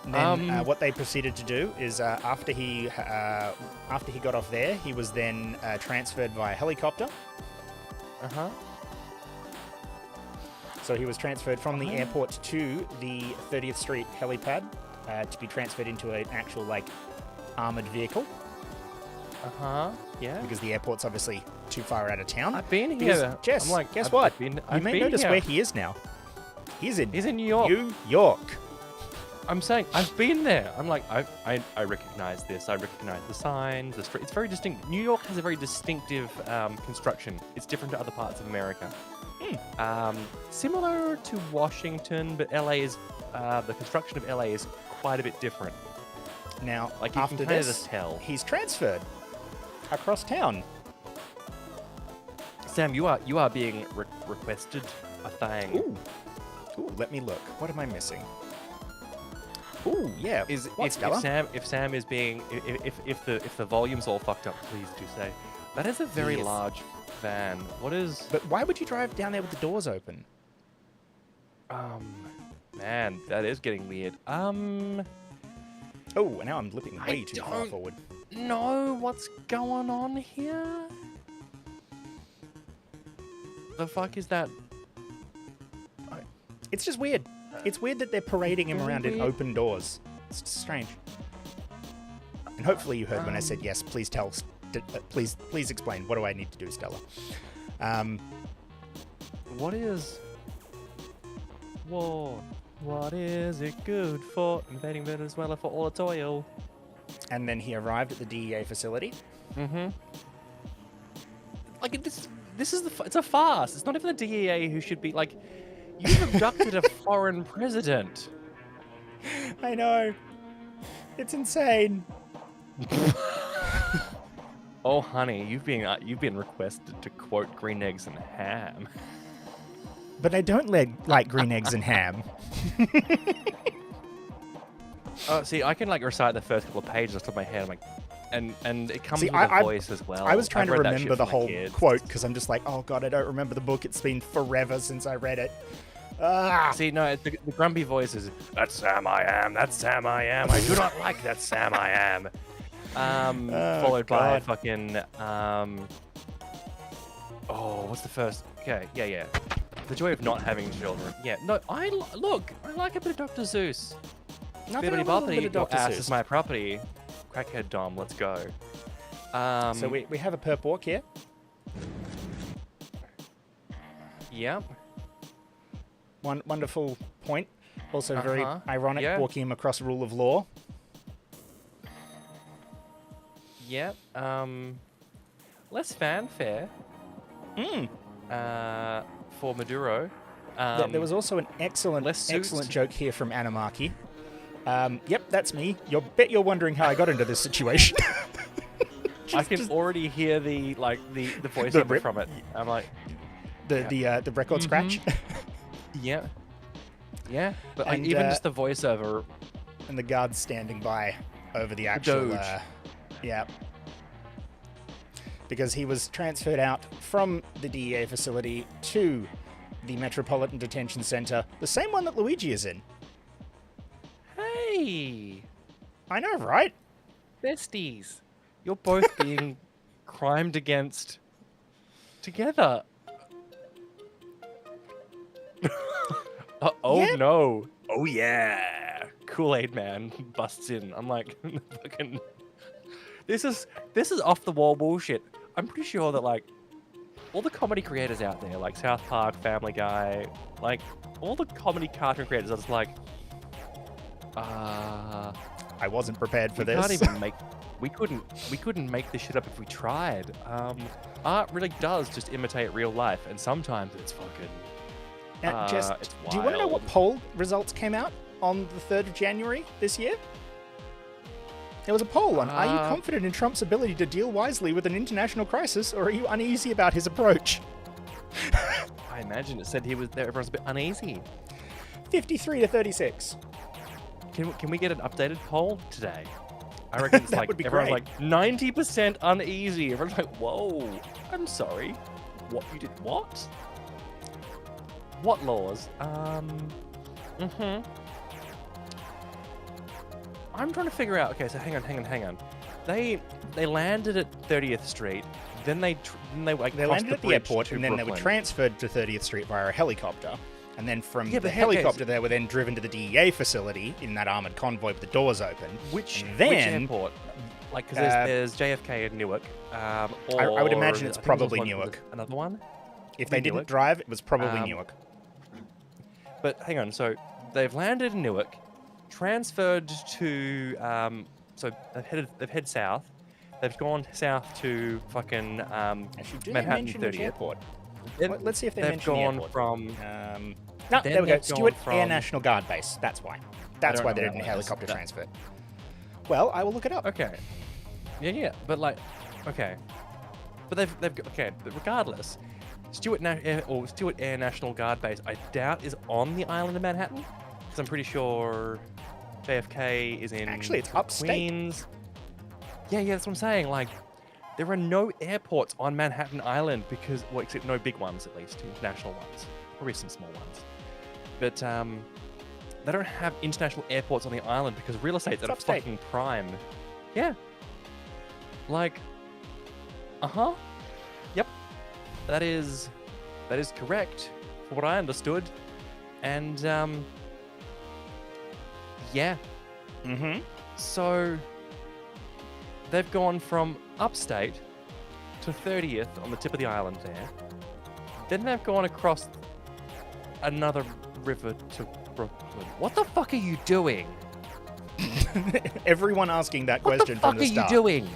And then what they proceeded to do is after he got off there, he was then transferred via helicopter. Uh-huh. So he was transferred from the airport to the 30th Street helipad to be transferred into an actual like armored vehicle Uh-huh. Yeah. because the airport's obviously too far out of town. I've been Because, here. Jess, I'm like, guess I've what? been- You I've may been notice here. where he is now. He's in He's in New York. New York. I'm saying I've been there. I'm like I recognize this. I recognize the signs, the street. It's very distinct. New York has a very distinctive construction. It's different to other parts of America. Similar to Washington, but LA is the construction of LA is quite a bit different. Now, Like you after can kind of this, just tell. he's transferred across town. Sam, you are being requested a thing. Ooh, let me look. What am I missing? Ooh, yeah. What, Stella? If Sam is being if the volume's all fucked up, please do say. That is a very Yes. large van. What is? But why would you drive down there with the doors open? Man, that is getting weird. Oh, now I'm lipping way too far don't- forward. Know what's going on here? The fuck is that? It's just weird. It's weird that they're parading him Very around in weird. open doors. It's just strange. And hopefully you heard when I said yes. Please tell. Please explain. What do I need to do, Stella? What is? Whoa. What is it good for? Invading Venezuela for all its oil. And then he arrived at the DEA facility. Mm-hmm. Like this is it's a farce. It's not even the DEA who should be like. You've abducted a foreign president. I know. It's insane. Oh, honey, you've been requested to quote green eggs and ham. But I don't like green eggs and ham. Oh, see, I can like recite the first couple of pages off the top of my head. I'm like, and it comes with I a voice as well. I was trying I've to read that remember shit the for my whole kids. quote because I'm just like, oh god, I don't remember the book. It's been forever since I read it. Ah. See, no, the grumpy voice is, that's Sam I am, that's Sam I am, I do not like that Sam I am. Followed by God. fucking, oh, what's the first? Okay, yeah. The joy of not having children. Yeah, no, look, I like a bit of Dr. Zeus. Nothing Bibbidi wrong with a bit boppity, of your Dr. ass Seuss. is my property. Crackhead Dom, let's go. So we have a perp walk here. Yep. One wonderful point. Also very ironic Yeah. walking him across rule of law. Yep. Less fanfare. For Maduro. There was also an excellent less suits. joke here from Anamaki. Yep, that's me. Bet you're wondering how I got into this situation. I can already hear the voiceover rip. from it. I'm like, the record scratch. yeah, but And, even just the voiceover. And the guards standing by over the actual Doge. yeah. Because he was transferred out from the DEA facility to the Metropolitan Detention Center, the same one that Luigi is in. Hey, I know, right? besties, you're both being crimed against together. Oh Yeah. no! Oh yeah! Kool-Aid Man busts in. I'm like, fucking. This is off the wall bullshit. I'm pretty sure that like all the comedy creators out there, like South Park, Family Guy, like all the comedy cartoon creators are just like, I wasn't prepared for we this. can't even make. We couldn't make this shit up if we tried. Art really does just imitate real life, and sometimes it's fucking. Now, Jess, it's do you want to know what wild. poll results came out on the 3rd of January this year? There was a poll on, are you confident in Trump's ability to deal wisely with an international crisis, or are you uneasy about his approach? I imagine it said he was there. Everyone's a bit uneasy. 53 to 36. Can we get an updated poll today? I reckon it's That like would be everyone's great. like 90% uneasy. Everyone's like, whoa, I'm sorry. What you did? What? What laws? I'm trying to figure out. Okay, so hang on. They landed at 30th Street. Then they like They crossed landed the at the bridge airport, to and then they were Brooklyn. transferred to 30th Street via a helicopter. And then from Yeah, the but okay, helicopter, so- they were then driven to the DEA facility in that armored convoy with the doors open. Which And then, airport? Like, because there's JFK in Newark. I would imagine it's I think probably there's one- Newark. Another one? If they Newark. didn't drive, it was probably Um, Newark. But hang on, so they've landed in Newark, transferred to so they've head south. They've gone south to fucking Actually, do they Manhattan mention which 30th. airport? Then Let's see if they they've mention the gone airport. from No, then there we go. they've Stewart gone Air from- National Guard Base. That's why. That's don't why know they where didn't that is. helicopter That- transfer. Well, I will look it up. okay, yeah, but like okay, but they've okay. But regardless, Stewart Air National Guard Base, I doubt is on the island of Manhattan, because I'm pretty sure JFK is in Actually, it's upstate. Queens. Yeah, that's what I'm saying. Like, there are no airports on Manhattan Island because, well, except no big ones at least, international ones, probably some small ones. But they don't have international airports on the island because real estate's at a upstate. fucking prime. Yeah. Like, Yep. That is correct for what I understood. And yeah. Mm-hmm. So they've gone from upstate to 30th on the tip of the island there. Then they've gone across another river to Brooklyn. What the fuck are you doing? Everyone asking that What question the fuck from the are you start. doing?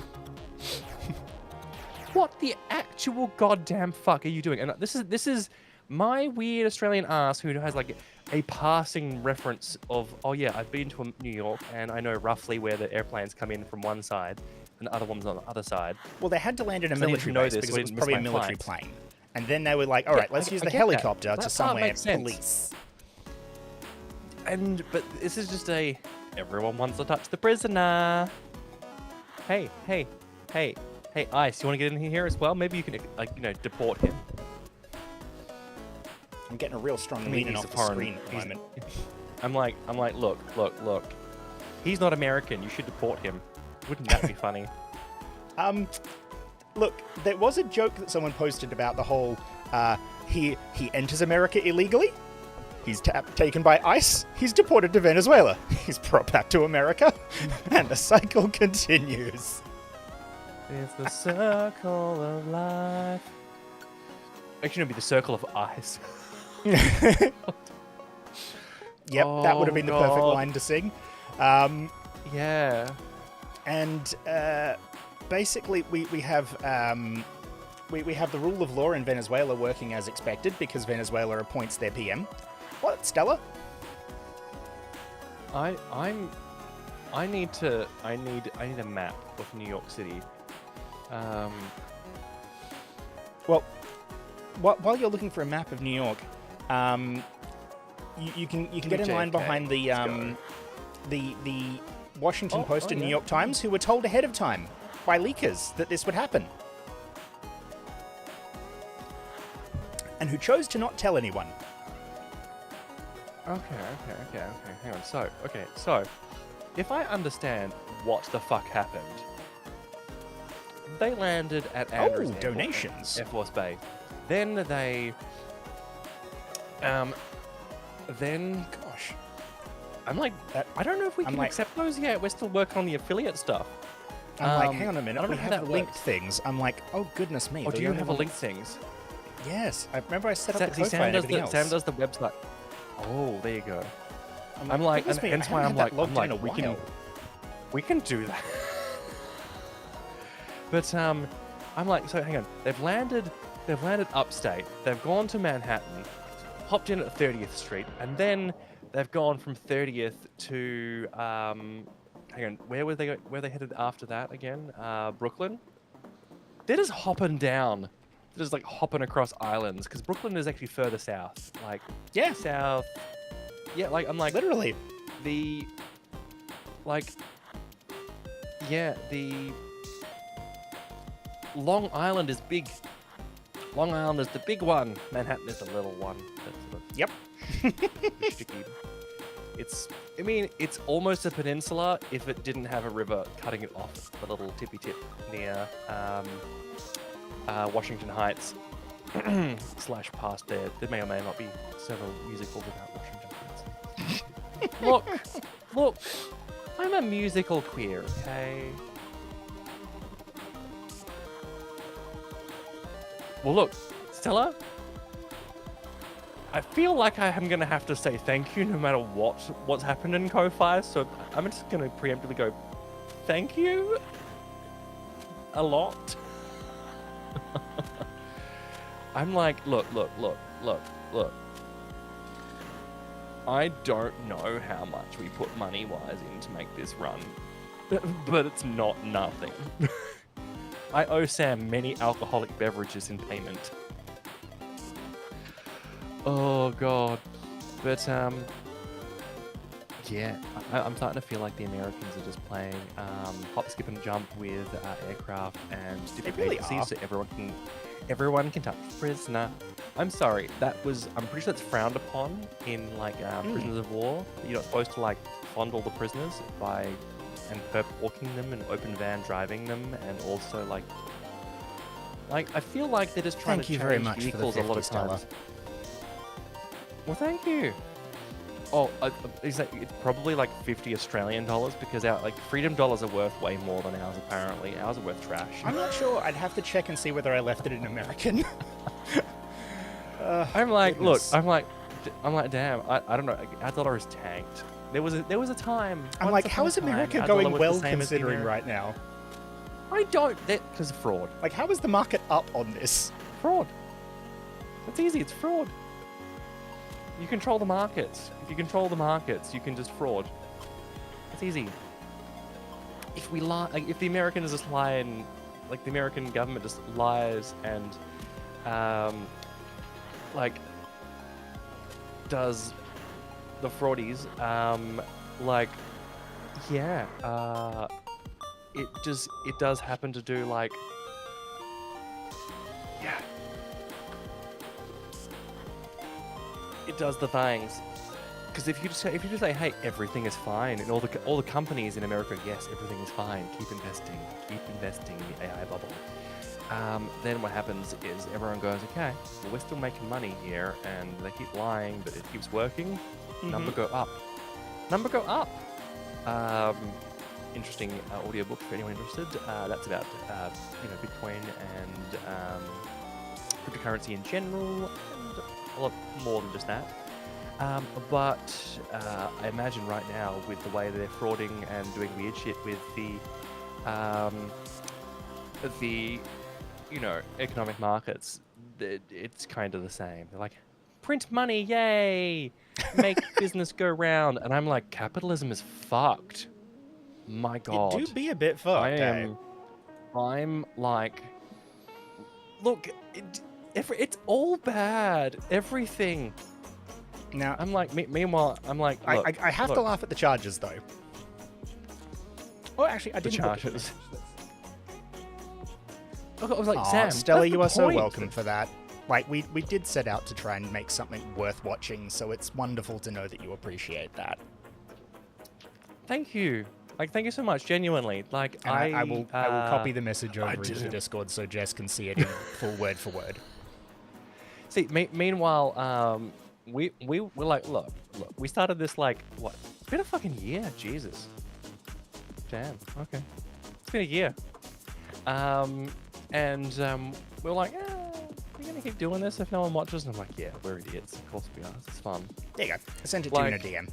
What the actual goddamn fuck are you doing? And this is my weird Australian ass who has like a passing reference of, oh yeah, I've been to New York and I know roughly where the airplanes come in from one side and the other one's on the other side. Well, they had to land in a So they military didn't know base this, because so it they was didn't miss probably a my military flights. plane. And then they were like, all right, let's I use the get that. helicopter That to part somewhere makes sense. police. But this is just everyone wants to touch the prisoner. Hey, Ice, you want to get in here as well? Maybe you can, deport him. I'm getting a real strong mean, leaning he's off a the foreign- screen at the he's- moment. I'm like, look. He's not American. You should deport him. Wouldn't that be funny? Look, there was a joke that someone posted about the whole, he enters America illegally, he's taken by ICE, he's deported to Venezuela, he's brought back to America, and the cycle continues. It's the circle of life. Actually, it'd be the circle of ice. Yep, that would have been the perfect God. line to sing. Yeah. And basically, we have we have the rule of law in Venezuela working as expected because Venezuela appoints their PM. What, Stella? I need a map of New York City. Well, while you're looking for a map of New York, you can get in line JFK. behind the Washington Post and New yeah. York Times, who were told ahead of time by leakers that this would happen, and who chose to not tell anyone. Okay. Hang on. So, if I understand what the fuck happened, they landed at Andrews Airport, donations. Air Force Base. Then they, Gosh, I'm like, I don't know if we I'm can like- accept those yet. We're still working on the affiliate stuff. I'm like, hang on a I minute, don't we know how have that linked works. things. I'm like, oh goodness me. Oh, the do you only have a one link that's- things? Yes, I remember I set up the See, Ko-Fi and everything else. Sam does the website. Oh, there you go. I'm like, goodness and me, hence I why haven't I'm had that like, logged in a while. we can do that. But I'm like, so hang on. They've landed upstate. They've gone to Manhattan, hopped in at 30th Street, and then they've gone from 30th to hang on, where were they headed after that again? Brooklyn. They're just hopping down. They're just like hopping across islands because Brooklyn is actually further south. Like Yeah. south. Yeah, like I'm like Literally. the Long Island is big. Long Island is the big one. Manhattan is the little one. That's Yep. the sticky. It's almost a peninsula if it didn't have a river cutting it off the little tippy tip near Washington Heights / past there. There may or may not be several musicals about Washington Heights. Look, I'm a musical queer, okay? Well, look, Stella, I feel like I am going to have to say thank you no matter what's happened in Ko-Fi, so I'm just going to preemptively go, thank you a lot. I'm like, look. I don't know how much we put money-wise in to make this run, but it's not nothing. I owe Sam many alcoholic beverages in payment. Oh god, but yeah, I'm starting to feel like the Americans are just playing hop, skip, and jump with aircraft and different really agencies, are. so everyone can touch the prisoner. I'm sorry, I'm pretty sure that's frowned upon in like prisoners of war. You're not supposed to like fondle the prisoners and perp walking them and open van driving them, and also like I feel like they're just trying Thank to you change very much for the vehicles a lot 50, of Stella. times. Well, thank you. Oh, it's probably like 50 Australian dollars because our like freedom dollars are worth way more than ours. Apparently, ours are worth trash. I'm not sure. I'd have to check and see whether I left it in American. I'm like, look, goodness. I'm like, damn. I don't know. Our dollar is tanked. There was a time. I'm once like, how upon a is time, America our going dollar was well the same as the considering Ameri- right now? I don't. Because of fraud. Like, how is the market up on this? Fraud. It's easy. It's fraud. You control the markets. If you control the markets, you can just fraud. It's easy. If we lie, like, if the Americans just lie and, like, the American government just lies and, like, does the fraudies, like, yeah, it does happen to do, like, yeah. It does the things. Because if you just say, hey, everything is fine, and all the companies in America, yes, everything is fine, keep investing in the AI bubble. Then what happens is everyone goes, okay, well, we're still making money here, and they keep lying, but it keeps working. Number go up. Interesting audiobook for anyone interested. That's about Bitcoin and cryptocurrency in general, and a lot more than just that. But I imagine right now, with the way they're frauding and doing weird shit with the economic markets, it's kind of the same. They're like, print money, yay, make business go round, and I'm like, capitalism is fucked. My God, It do be a bit fucked. I'm like, look, it's all bad. Everything. Now, I'm like, meanwhile, I'm like, look, I have to laugh at the charges, though. Oh, actually, I the didn't. charges. Look, I was like, Aw, Sam, Stella, that's you the are so point. welcome for that. Like, we did set out to try and make something worth watching, so it's wonderful to know that you appreciate that. Thank you. Like, thank you so much, genuinely. Like, And I will copy the message over into didn't. Discord so Jess can see it in full word for word. See, meanwhile, we were like, look, we started this, like, what? It's been a fucking year, Jesus. Damn, okay. It's been a year. And we were like, we're gonna keep doing this if no one watches. And I'm like, yeah, we're idiots. Of course we are. It's fun. There you go. I sent it to you in a DM.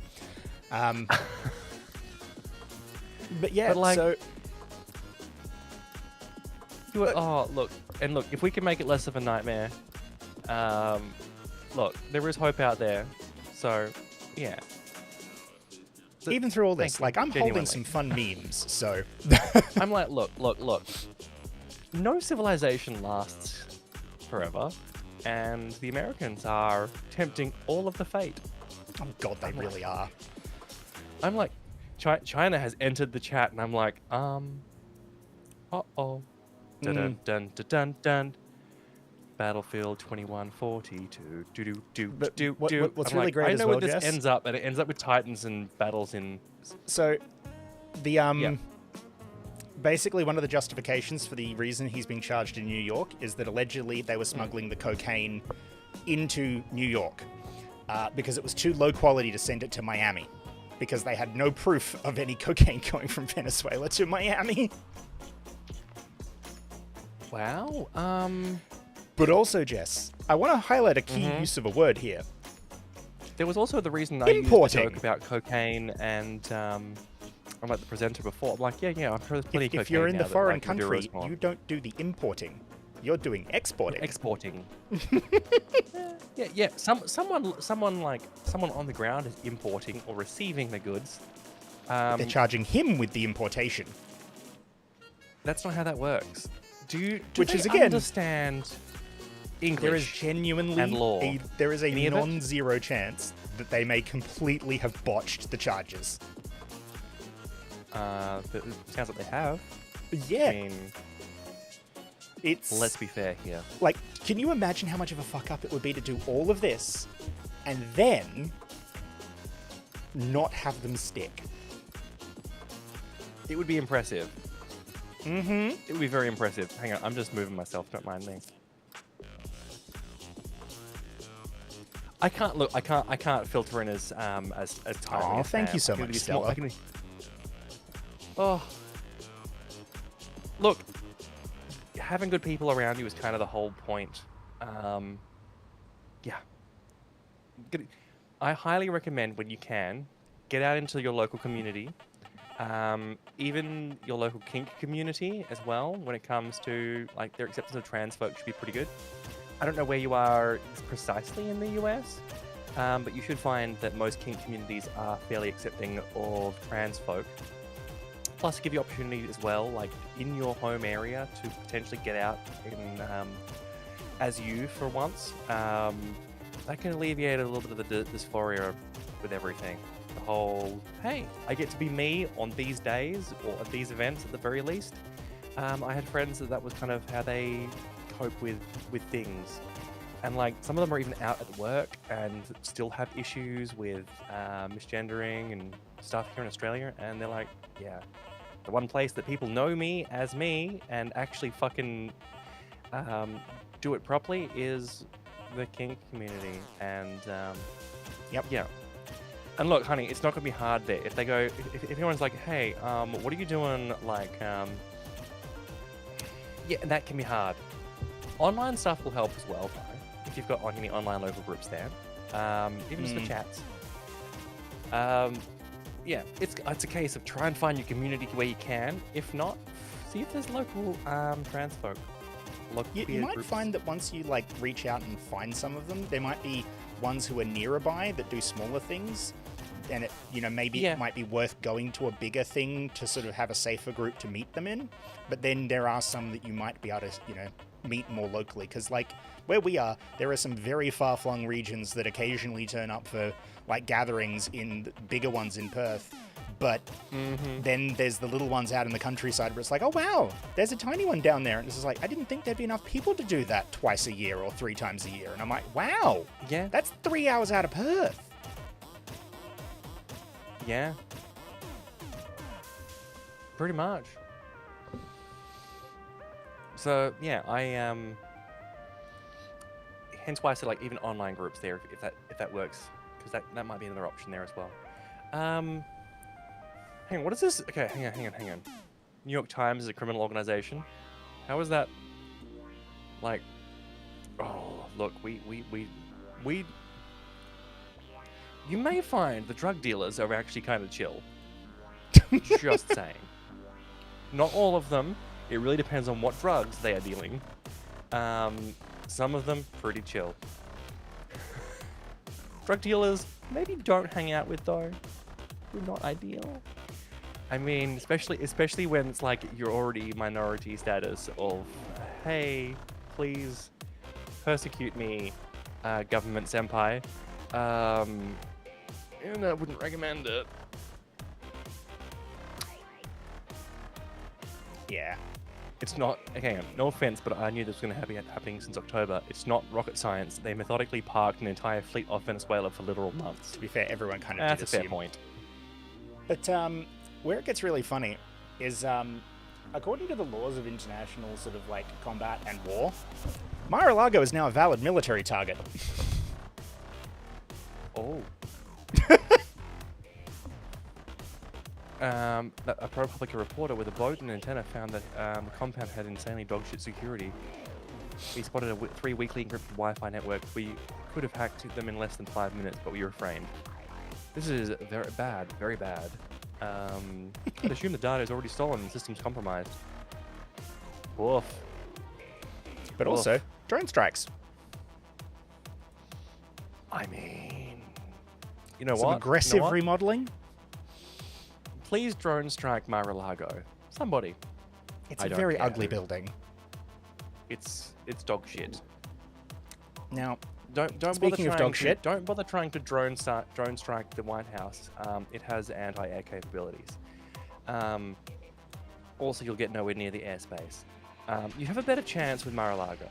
But yeah, But, like, so... look, if we can make it less of a nightmare, look, there is hope out there. So, yeah. So, Even through all this, thank like, you, I'm holding genuinely. some fun memes, so... I'm like, look. No civilization lasts forever, and the Americans are tempting all of the fate. Oh, God, they really are. I'm like, China has entered the chat, and I'm like, uh-oh. Dun-dun-dun-dun-dun. Battlefield 2142. But what's I'm really like, great I as know well, where this Jess... ends up, and it ends up with Titans and battles in... So, the, Yeah. Basically, one of the justifications for the reason he's being charged in New York is that allegedly they were smuggling the cocaine into New York because it was too low quality to send it to Miami because they had no proof of any cocaine going from Venezuela to Miami. Wow. But also, Jess, I want to highlight a key use of a word here. There was also the reason I used the Importing. joke about cocaine and I'm like the presenter before. I'm like, yeah, I'm sure there's plenty of cocaine If you're in now the that, foreign like, country, Maduro's on. you don't do the importing. You're doing exporting. Exporting. yeah. Someone on the ground is importing or receiving the goods. They're charging him with the importation. That's not how that works. Do Which they is, again, understand English? There is genuinely and law. There is a Any of it? non-zero chance that they may completely have botched the charges. It sounds like they have. Yeah, I mean, it's let's be fair here. like, can you imagine how much of a fuck up it would be to do all of this and then not have them stick? It would be impressive. Mm-hmm. It would be very impressive. Hang on, I'm just moving myself. Don't mind me. I can't filter in as tightly. Aw, as thank Sam. you so I can much, be small- Stella. I can be- Oh, look, having good people around you is kind of the whole point. Yeah, I highly recommend when you can get out into your local community, even your local kink community as well. When it comes to like their acceptance of trans folk should be pretty good. I don't know where you are precisely in the US, but you should find that most kink communities are fairly accepting of trans folk. Plus, give you opportunity as well, like in your home area, to potentially get out in as you for once. That can alleviate a little bit of the dysphoria with everything. The whole, hey, I get to be me on these days or at these events at the very least. I had friends that was kind of how they cope with things. And like some of them are even out at work and still have issues with misgendering and stuff here in Australia. And they're like, yeah, the one place that people know me as me and actually fucking do it properly is the kink community. And Yep. Yeah. And look, honey, it's not gonna be hard there. If they go, if anyone's like, hey, what are you doing? Like, yeah, that can be hard. Online stuff will help as well, though, if you've got any online local groups there, even just the chats. Yeah, it's a case of try and find your community where you can. If not, see if there's local trans folk. Local You might groups. find that once you like reach out and find some of them, there might be ones who are nearby that do smaller things, and it, you know, maybe Yeah. it might be worth going to a bigger thing to sort of have a safer group to meet them in. But then there are some that you might be able to, you know, meet more locally, because like where we are, there are some very far-flung regions that occasionally turn up for like gatherings in the bigger ones in Perth. But then there's the little ones out in the countryside where it's like, oh wow, there's a tiny one down there. And it's just like, I didn't think there'd be enough people to do that twice a year or 3 times a year. And I'm like, wow, Yeah. that's 3 hours out of Perth. Yeah. Pretty much. So yeah, hence why I said like even online groups there if that works, because that might be another option there as well. Hang on, what is this? Okay, hang on. New York Times is a criminal organization. How is that? Like, oh look, we you may find the drug dealers are actually kind of chill. Just saying. Not all of them. It really depends on what drugs they are dealing. Some of them pretty chill. Drug dealers maybe don't hang out with though. Not ideal. I mean, especially when it's like you're already minority status of, hey, please persecute me, government senpai. And I wouldn't recommend it. Yeah. It's not, hang on, no offense, but I knew this was going to be happening since October. It's not rocket science. They methodically parked an entire fleet off Venezuela for literal months. To be fair, everyone kind of That's did a fair assume. point. But where it gets really funny is, according to the laws of international sort of like combat and war, Mar-a-Lago is now a valid military target. Oh. A ProPublica reporter with a boat and antenna found that the compound had insanely dogshit security. We spotted a 3 weekly encrypted Wi-Fi network. We could have hacked them in less than 5 minutes, but we refrained. This is very bad, very bad. I'd assume the data is already stolen and the system's compromised. Woof. But Oof. also, drone strikes. I mean, you know Some what? aggressive You know what? remodeling. Please drone strike Mar-a-Lago. Somebody. It's I a don't very care ugly who. building. It's dog shit. Now, Don't Speaking of bother trying dog to, shit. Don't bother trying to drone strike the White House. It has anti-air capabilities. Also, you'll get nowhere near the airspace. You have a better chance with Mar-a-Lago.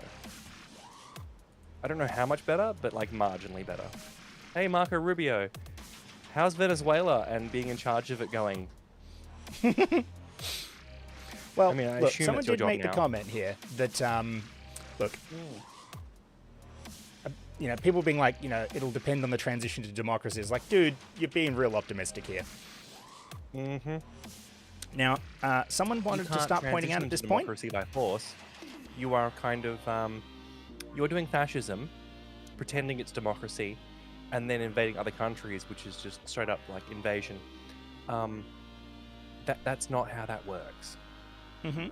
I don't know how much better, but like marginally better. Hey, Marco Rubio, how's Venezuela and being in charge of it going? well, I mean, I look, assume someone it's your did job make the now. comment here that, look, you know, people being like, you know, it'll depend on the transition to democracy. It's like, dude, you're being real optimistic here. Mm-hmm. Now, someone wanted to start pointing out at this point. Democracy by force. You are kind of you are doing fascism, pretending it's democracy, and then invading other countries, which is just straight up like invasion. That's not how that works. Mm-hmm.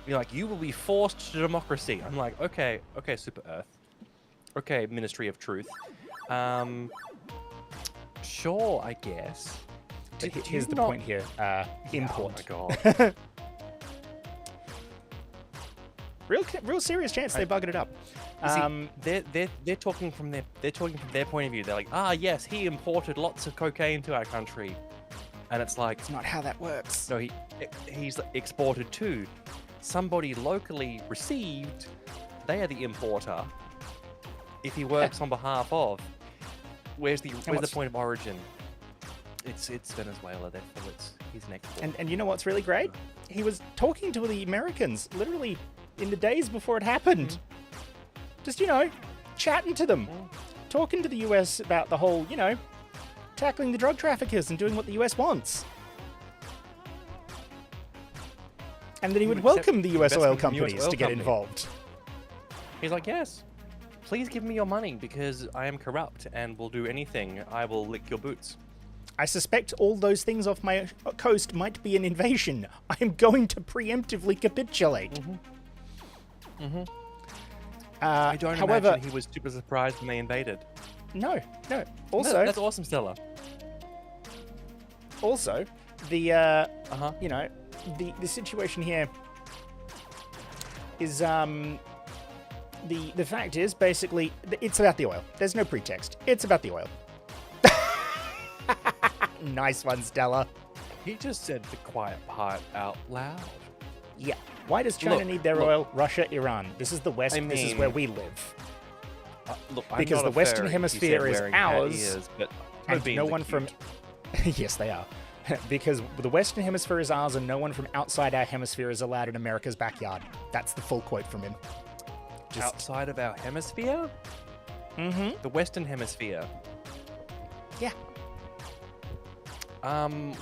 You're like, you will be forced to democracy. I'm like, okay, Super Earth. Okay, Ministry of Truth. Sure, I guess. Here's the point here. Import. Oh my god. Real serious chance they buggered it up. You see, they're talking from their point of view. They're like, yes, he imported lots of cocaine to our country, and it's like, it's not how that works. no, he's exported to somebody locally received. They are the importer. If he works on behalf of, where's the point of origin? It's Venezuela, therefore he's an export. And you know what's really great? He was talking to the Americans literally in the days before it happened. Just, chatting to them. Talking to the US about the whole, tackling the drug traffickers and doing what the US wants. And then he would welcome the US oil companies to get involved. He's like, yes, please give me your money because I am corrupt and will do anything. I will lick your boots. I suspect all those things off my coast might be an invasion. I am going to preemptively capitulate. I don't however, imagine he was super surprised when they invaded. No. Also, that's awesome, Stella. Also, the the situation here is the fact is basically it's about the oil. There's no pretext. It's about the oil. Nice one, Stella. He just said the quiet part out loud. Yeah. Why does China need their oil? Russia, Iran. This is the West. This is where we live. Because the Western Hemisphere is ours, and no one from... Yes, they are. Because the Western Hemisphere is ours, and no one from outside our hemisphere is allowed in America's backyard. That's the full quote from him. Outside of our hemisphere? Mm-hmm. The Western Hemisphere. Yeah.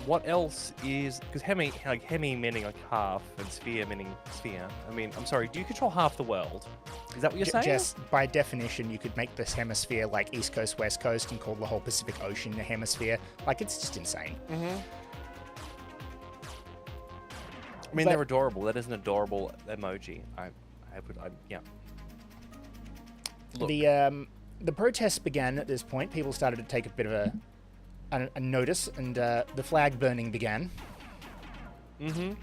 What else is... Because hemi meaning like half, and sphere meaning sphere. I mean, I'm sorry, do you control half the world? Is that what you're saying? Jess, by definition, you could make this hemisphere like East Coast, West Coast, and call the whole Pacific Ocean a hemisphere. Like, it's just insane. Mm-hmm. I mean, they're adorable. That is an adorable emoji. Yeah. Look. The protests began at this point. People started to take a bit of a notice, and the flag burning began. Mm-hmm.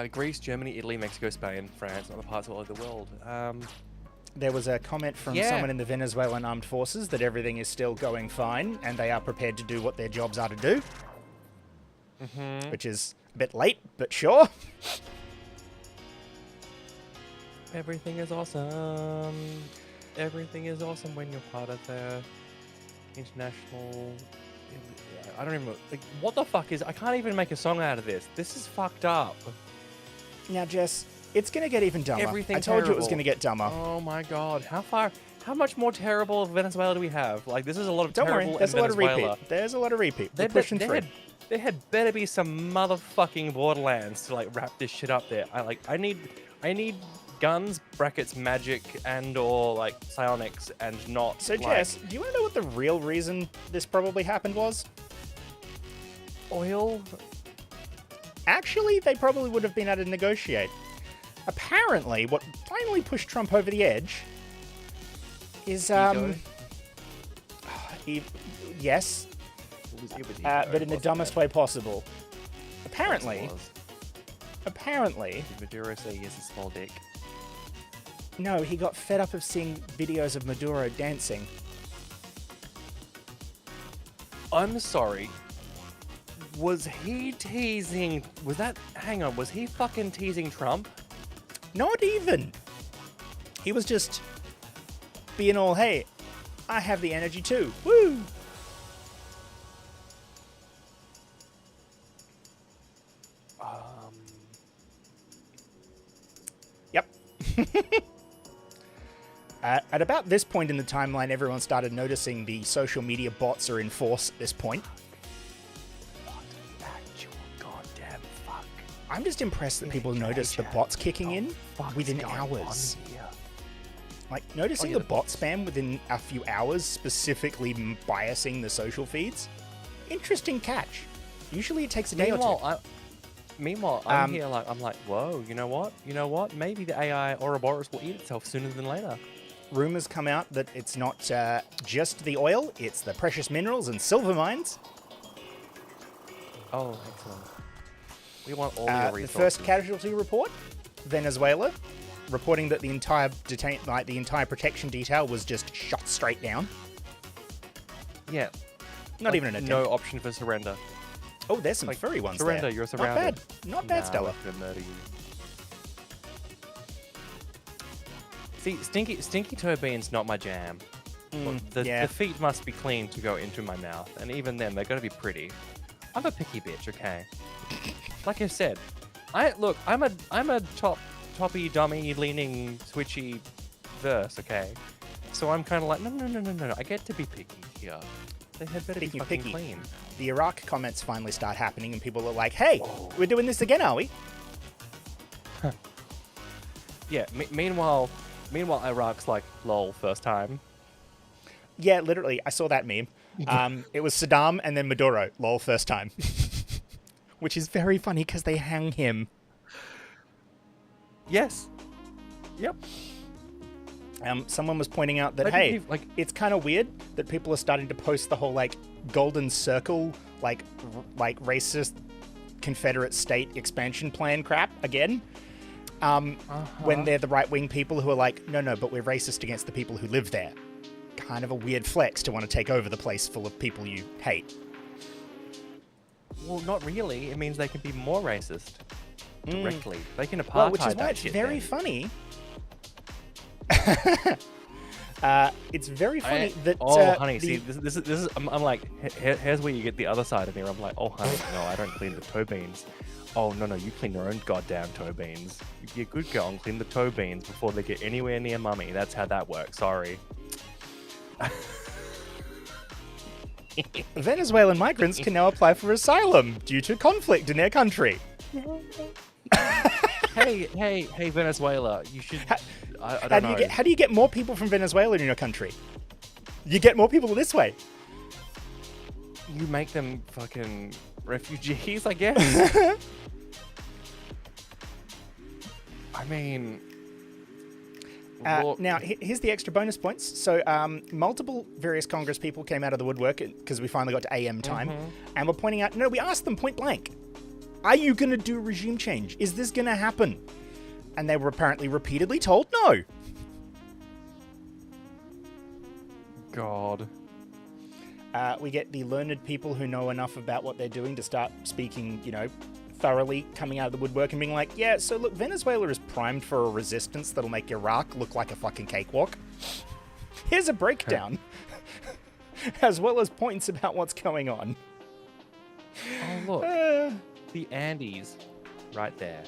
Greece, Germany, Italy, Mexico, Spain, France, other parts all over the world. There was a comment from someone in the Venezuelan armed forces that everything is still going fine, and they are prepared to do what their jobs are to do. Mm-hmm. Which is a bit late, but sure. Everything is awesome. Everything is awesome when you're part of the international... I don't even... Like, what the fuck is... I can't even make a song out of this. This is fucked up. Now, Jess, it's going to get even dumber. Everything I told you it was terrible. going to get dumber. Oh my god. How much more terrible of Venezuela do we have? Like, this is a lot of Don't terrible worry, there's a in lot of Venezuela. repeat. There's a lot of repeat. We're pushing through. There had better be some motherfucking Borderlands to like wrap this shit up there. I need guns, brackets, magic, and or like psionics, and not. So, like, Jess, do you want to know what the real reason this probably happened was? oil? Actually, they probably would have been able to negotiate. Apparently, what finally pushed Trump over the edge is yes, but in the dumbest way possible. Apparently, Did Maduro say he has a small dick? no, he got fed up of seeing videos of Maduro dancing. I'm sorry. Was he teasing... Hang on, was he fucking teasing Trump? Not even. He was just being all, hey, I have the energy too. Woo! Yep. At about this point in the timeline, everyone started noticing the social media bots are in force at this point. Goddamn fuck. I'm just impressed that people noticed the bots kicking in within hours. Like, noticing the bot spam within a few hours, specifically biasing the social feeds? Interesting catch. Usually it takes a day or two. Meanwhile, I'm here like, I'm like, whoa, you know what? You know what? Maybe the AI Ouroboros will eat itself sooner than later. Rumors come out that it's not just the oil, it's the precious minerals and silver mines. Oh, excellent. We want all your The resources. first casualty report, Venezuela, reporting that the entire protection detail was just shot straight down. Yeah. Not even an attempt. No option for surrender. Oh, there's some furry ones surrender, there. you're surrounded. Not bad, Stella. We're gonna murder you. See, stinky toe beans not my jam. The feet must be clean to go into my mouth, and even then, they're gonna be pretty. I'm a picky bitch, okay? Like I said, I'm a toppy dummy leaning switchy verse, okay? So I'm kind of like, no. I get to be picky here. They had better be fucking clean. The Iraq comments finally start happening, and people are like, "Hey, we're doing this again, are we?" Yeah. Meanwhile, Iraq's like, lol, first time. Yeah, literally, I saw that meme. It was Saddam and then Maduro, lol, first time. Which is very funny because they hang him. Yes. Yep. Someone was pointing out that, Like, hey, like- it's kind of weird that people are starting to post the whole, like, golden circle, like racist Confederate state expansion plan crap again. When they're the right-wing people who are like, no, but we're racist against the people who live there. Kind of a weird flex to want to take over the place full of people you hate. Well, not really. It means they can be more racist directly. They can apartheid Well, which is why that it's shit very then. funny. It's very funny that. Honey, see, this is. I'm like, here's where you get the other side of me. Where I'm like, oh, honey, no, I don't clean the toe beans. Oh, no, you clean your own goddamn toe beans. You're a good girl and clean the toe beans before they get anywhere near mummy. That's how that works. Sorry. Venezuelan migrants can now apply for asylum due to conflict in their country. Hey, Venezuela, you should. I don't know. How do you get more people from Venezuela in your country? You get more people this way. You make them fucking refugees, I guess. I mean, now, here's the extra bonus points. So, multiple various Congress people came out of the woodwork because we finally got to AM time, and we're pointing out, no, we asked them point blank, are you going to do regime change? Is this going to happen? And they were apparently repeatedly told no. God. We get the learned people who know enough about what they're doing to start speaking, thoroughly, coming out of the woodwork and being like, yeah, so look, Venezuela is primed for a resistance that'll make Iraq look like a fucking cakewalk. Here's a breakdown, as well as points about what's going on. Oh, look. The Andes, right there.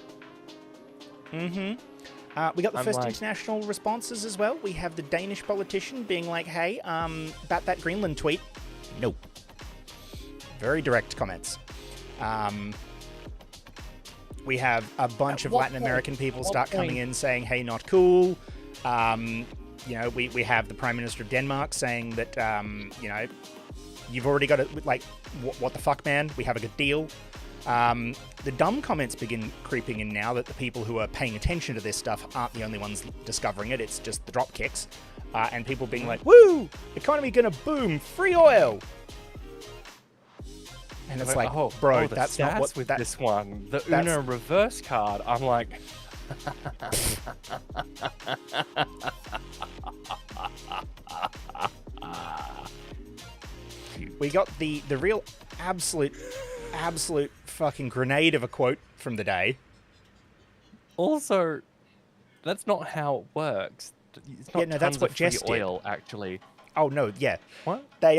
We got the first international responses as well. We have the Danish politician being like, hey, about that Greenland tweet. No. Very direct comments. We have a bunch of Latin American people start coming in saying, hey, not cool. We have the Prime Minister of Denmark saying that, you've already got it, like, what the fuck, man? We have a good deal. The dumb comments begin creeping in now that the people who are paying attention to this stuff aren't the only ones discovering it. It's just the drop kicks. And people being like, woo, economy gonna boom, free oil. And it's like, bro, that's not what... with this one. The Uno reverse card, I'm like... We got the real absolute fucking grenade of a quote from the day. Also, that's not how it works. It's not that's what Jess did. oil, actually. Oh, no, yeah. What? They,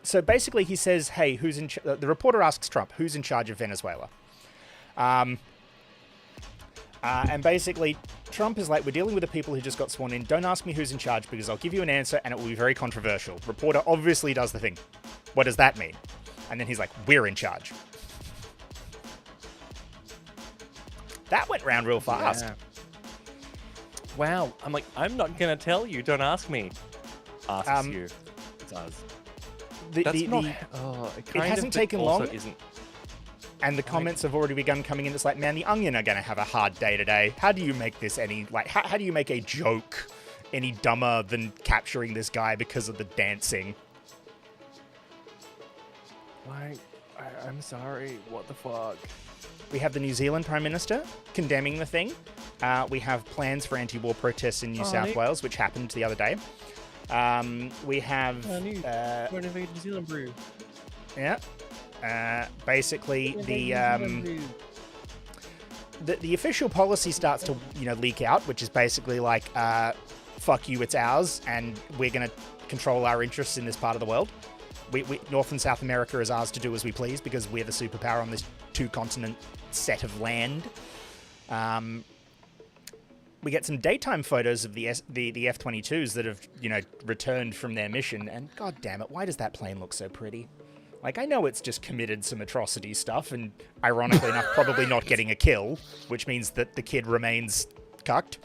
so basically he says, hey, who's in... the reporter asks Trump, who's in charge of Venezuela? And basically, Trump is like, we're dealing with the people who just got sworn in. Don't ask me who's in charge because I'll give you an answer and it will be very controversial. Reporter obviously does the thing. What does that mean? And then he's like, we're in charge. That went round real fast. Wow. I'm like, I'm not gonna tell you. Don't ask me. Asks you. It's us. That's not. It kind hasn't of, taken but also long. Isn't. And the comments have already begun coming in. It's like, man, the Onion are going to have a hard day today. How do you make this any, like, how do you make a joke any dumber than capturing this guy because of the dancing? Like, I'm sorry. What the fuck? We have the New Zealand Prime Minister condemning the thing. We have plans for anti-war protests in New South Wales, which happened the other day. We have... New Zealand brew. Yeah. Basically, the official policy starts to, leak out, which is basically like, fuck you, it's ours, and we're going to control our interests in this part of the world. We North and South America is ours to do as we please because we're the superpower on this two-continent set of land. We get some daytime photos of the F-22s that have, returned from their mission, and god damn it, why does that plane look so pretty? Like, I know it's just committed some atrocity stuff, and ironically enough, probably not getting a kill, which means that the kid remains cucked.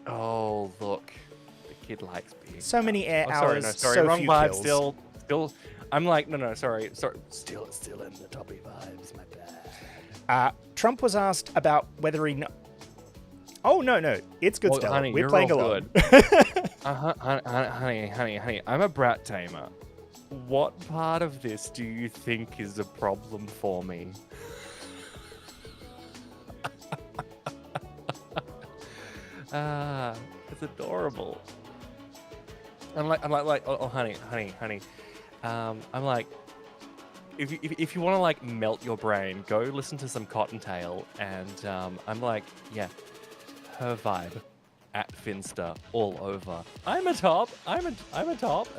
Oh, look. The kid likes being So many air sorry, hours, no, sorry, so wrong few vibe. kills. Still. I'm like, no, sorry. Still in the toppy vibes, my bad. Trump was asked about whether he... Oh, no. It's good, Well, Stella. honey, We're you're playing all along. good. Honey. I'm a brat tamer. What part of this do you think is a problem for me? It's adorable. I'm like, oh, honey. I'm like, if you want to like melt your brain, go listen to some Cottontail, and I'm like, yeah, her vibe at Finster all over. I'm a top, and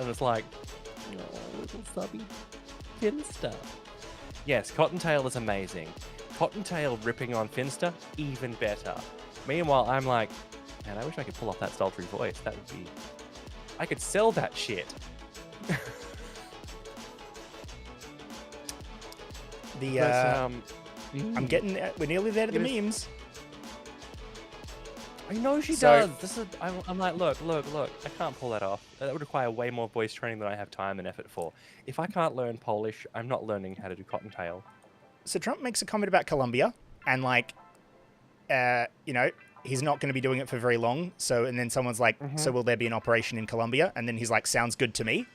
it's like, oh, little subby Finster. Yes, Cottontail is amazing. Cottontail ripping on Finster, even better. Meanwhile, I'm like, man, I wish I could pull off that sultry voice. That would be... I could sell that shit. I'm getting... We're nearly there to the memes. I know she So- does. I'm like, look. I can't pull that off. That would require way more voice training than I have time and effort for. If I can't learn Polish, I'm not learning how to do Cottontail. So Trump makes a comment about Colombia, and like, he's not going to be doing it for very long. So, and then someone's like, so will there be an operation in Colombia? And then he's like, sounds good to me.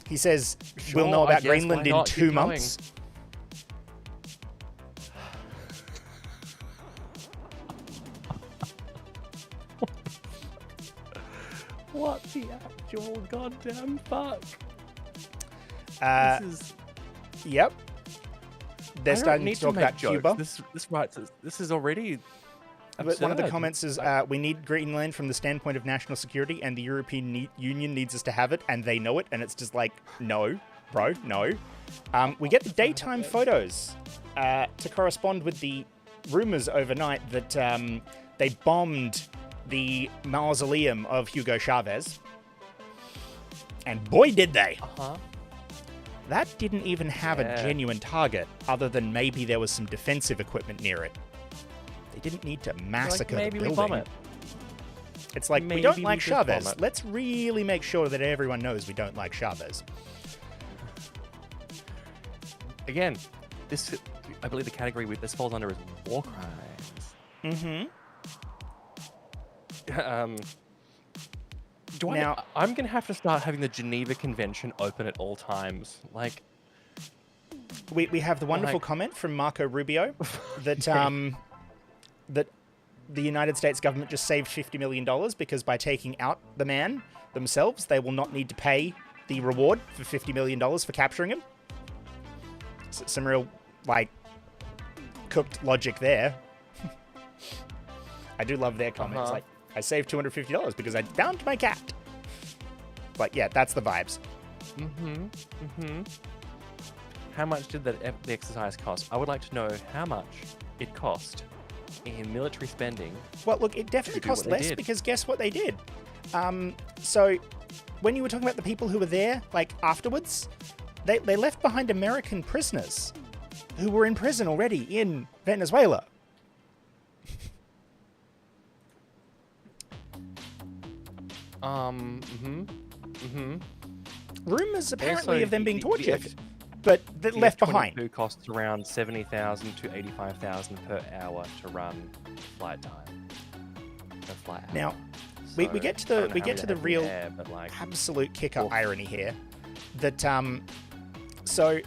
He says, we'll know Sure, I about guess, Greenland why in not? 2 Keep going. months. What the actual goddamn fuck? This is... Yep. They're I don't starting need to talk make about Cuba. jokes. This is already But one of the absurd. comments is, we need Greenland from the standpoint of national security, and the European Union needs us to have it, and they know it. And it's just like, no, bro, no. We get the daytime photos to correspond with the rumors overnight that they bombed the mausoleum of Hugo Chavez. And boy, did they. Uh-huh. That didn't even have a genuine target, other than maybe there was some defensive equipment near it. They didn't need to massacre maybe the we building. bomb it. It's like, we Maybe don't we like just bomb Chavez. it. Let's really make sure that everyone knows we don't like Chavez. Again, this, I believe the category this falls under is war crimes. Mm-hmm. I'm going to have to start having the Geneva Convention open at all times. Like, We have the wonderful Like- comment from Marco Rubio that that the United States government just saved $50 million because by taking out the man themselves, they will not need to pay the reward for $50 million for capturing him. Some real, like, cooked logic there. I do love their comments. Uh-huh. Like, I saved $250 because I found my cat. Like, yeah, that's the vibes. How much did the exercise cost? I would like to know how much it cost in military spending. Well, look, it definitely do cost what they less did. because guess what they did? So when you were talking about the people who were there, like, afterwards, they left behind American prisoners who were in prison already in Venezuela. Rumors apparently Also, of them being the tortured, F- but they're the left F-22 behind. costs around 70,000 to 85,000 per hour to run flight time. Per flight hour. Now, we So, get to I the don't know we how get to many the they have in real air, but like, absolute kicker Oof. irony here. That so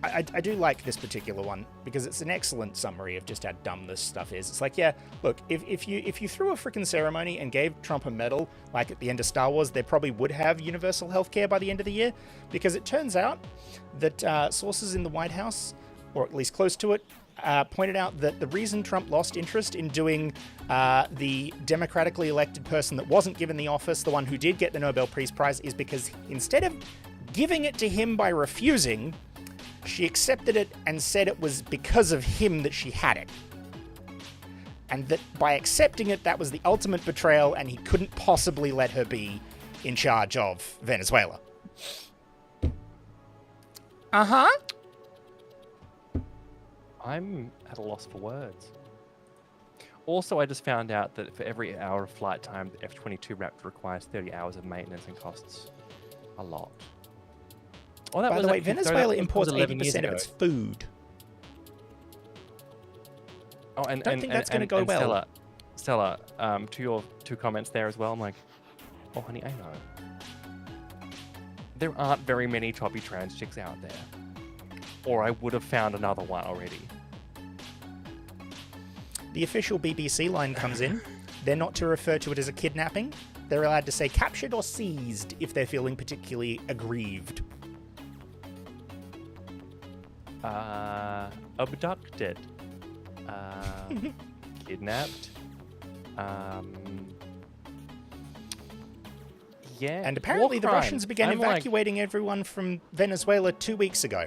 I do like this particular one because it's an excellent summary of just how dumb this stuff is. It's like, yeah, look, if you threw a freaking ceremony and gave Trump a medal, like at the end of Star Wars, they probably would have universal healthcare by the end of the year, because it turns out that sources in the White House, or at least close to it, pointed out that the reason Trump lost interest in doing the democratically elected person that wasn't given the office, the one who did get the Nobel Peace Prize, is because instead of giving it to him by refusing, she accepted it and said it was because of him that she had it. And that by accepting it, that was the ultimate betrayal, and he couldn't possibly let her be in charge of Venezuela. Uh-huh. I'm at a loss for words. Also, I just found out that for every hour of flight time, the F-22 Raptor requires 30 hours of maintenance and costs a lot. Oh, that By was the way, actually- Venezuela that was imports 11 years 80% of ago. its food. Oh, and Don't think that's gonna go well. Stella, to your two comments there as well, I'm like, oh, honey, I know. There aren't very many choppy trans chicks out there. Or I would have found another one already. The official BBC line comes in. They're not to refer to it as a kidnapping. They're allowed to say captured or seized if they're feeling particularly aggrieved. Abducted. Kidnapped. Yeah. And apparently the war Russians crimes. began I'm like, evacuating everyone from Venezuela 2 weeks ago.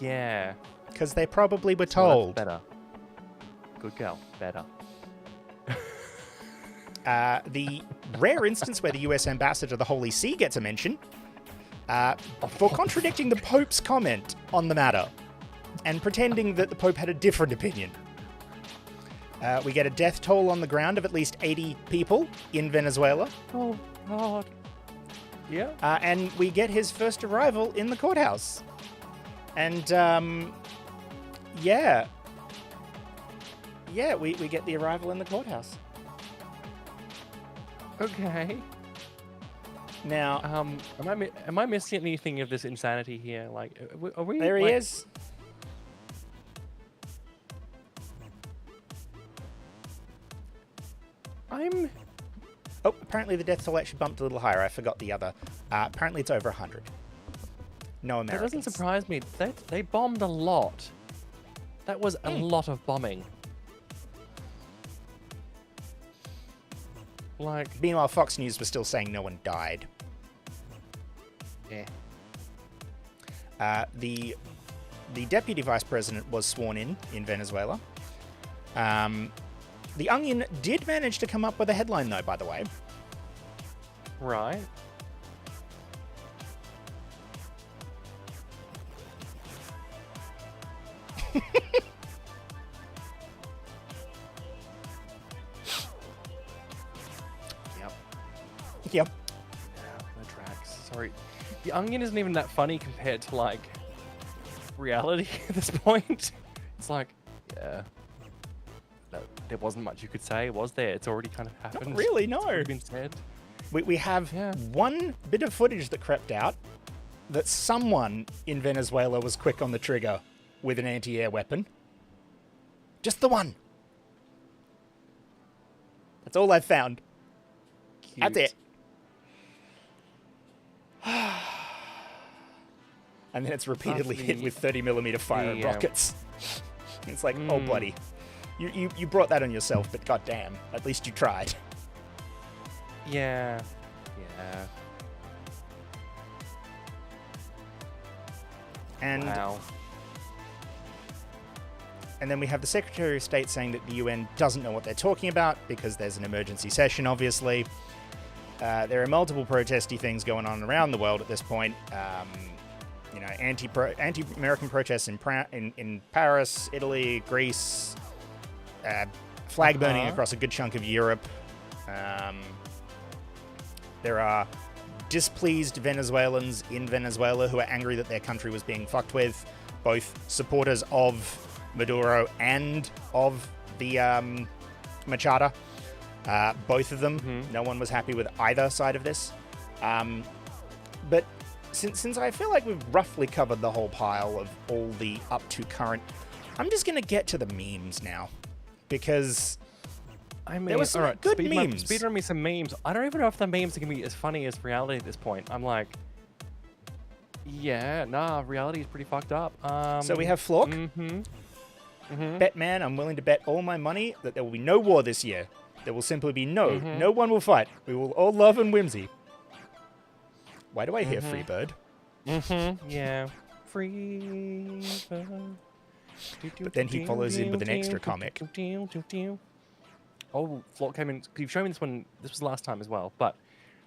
yeah. Because they probably were Well, that's told. better. Good girl. Better. The rare instance where the US ambassador to the Holy See gets a mention for contradicting the Pope's comment on the matter and pretending that the Pope had a different opinion. We get a death toll on the ground of at least 80 people in Venezuela. Oh, God. Yeah. And we get his first arrival in the courthouse. And, yeah. Yeah, we get the arrival in the courthouse. Okay. Now, Am I missing anything of this insanity here? Like, are we? there he like, is. Oh, apparently the death toll actually bumped a little higher. I forgot the other. Apparently it's over 100. No That Americans. doesn't surprise me. They bombed a lot. That was a lot of bombing. Like, Meanwhile, Fox News was still saying no one died. yeah. The deputy vice president was sworn in Venezuela. The Onion did manage to come up with a headline, though, by the way. Right. Yep. Yep. Yeah, the tracks. Sorry. The Onion isn't even that funny compared to, like, reality at this point. It's like, yeah. No, there wasn't much you could say, was there? It's already kind of happened. Not really, It's no. already been said. We have Yeah. one bit of footage that crept out that someone in Venezuela was quick on the trigger with an anti-air weapon. Just the one. That's all I've found. That's Cute. it. And then it's repeatedly After hit the- with 30mm fire the, rockets. It's like, oh, buddy. You brought that on yourself, but goddamn, at least you tried. Yeah. Yeah. And Wow. And then we have the Secretary of State saying that the UN doesn't know what they're talking about because there's an emergency session, obviously. There are multiple protesty things going on around the world at this point. Anti-American protests in Paris, Italy, Greece, flag burning across a good chunk of Europe. There are displeased Venezuelans in Venezuela who are angry that their country was being fucked with, both supporters of Maduro and of the Machada. Both of them. No one was happy with either side of this. But since I feel like we've roughly covered the whole pile of all the up to current, I'm just going to get to the memes now. Because I mean, there was some good memes. Speed run me some memes. I don't even know if the memes are going to be as funny as reality at this point. I'm like, yeah, nah, reality is pretty fucked up. So we have Flork. Betman, I'm willing to bet all my money that there will be no war this year. There will simply be no one will fight. We will all love and whimsy. Why do I hear Freebird? Yeah. Freebird. But then he follows in with an extra comic. Oh, Flork came in. You've shown me this one. This was the last time as well. But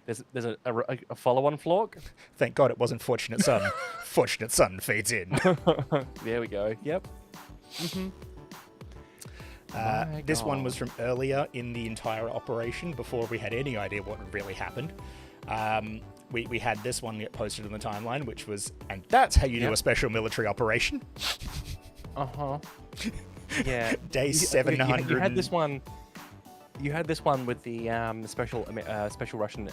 there's a follow-on Flork. Thank God it wasn't Fortunate Son. Fortunate Son fades in. There we go. Yep. This one was from earlier in the entire operation, before we had any idea what had really happened. We had this one get posted on the timeline, which was, and that's how you do a special military operation. Yeah. Day 700. You had this one. You had this one with the special Russian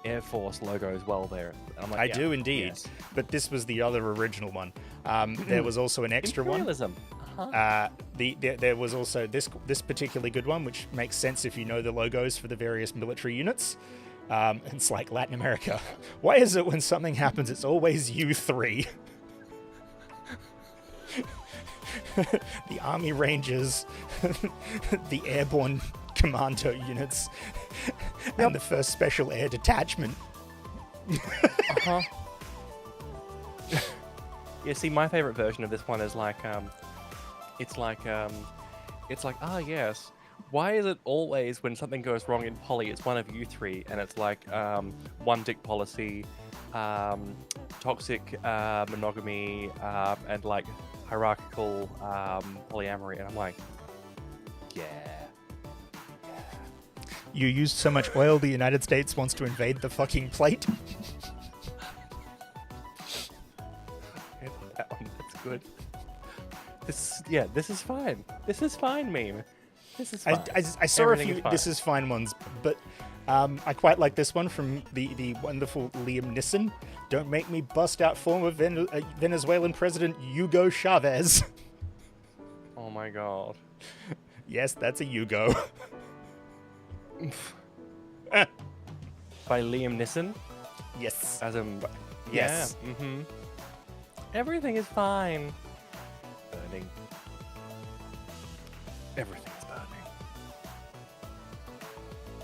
Air Force logo as well there. I'm like, I do indeed. Yes. But this was the other original one. There was also an extra Imperialism. one. There was also this particularly good one, which makes sense if you know the logos for the various military units. It's like Latin America. Why is it when something happens, it's always U3? The Army Rangers, the Airborne Commando units, and the 1st Special Air Detachment. Yeah, see, my favorite version of this one is like, it's like, ah, yes. Why is it always when something goes wrong in poly, it's one of you three, and it's like one dick policy, toxic monogamy, and like hierarchical polyamory, and I'm like, yeah. You used so much oil, the United States wants to invade the fucking plate. That's good. This is fine. This is fine, meme. This is fine. I saw a few This Is Fine ones, but I quite like this one from the wonderful Liam Neeson. Don't make me bust out former Venezuelan President Hugo Chavez. Oh my god. Yes, that's a Hugo. By Liam Neeson? Yes. As in... Yes. Yeah. Everything is fine. Burning. Everything is burning.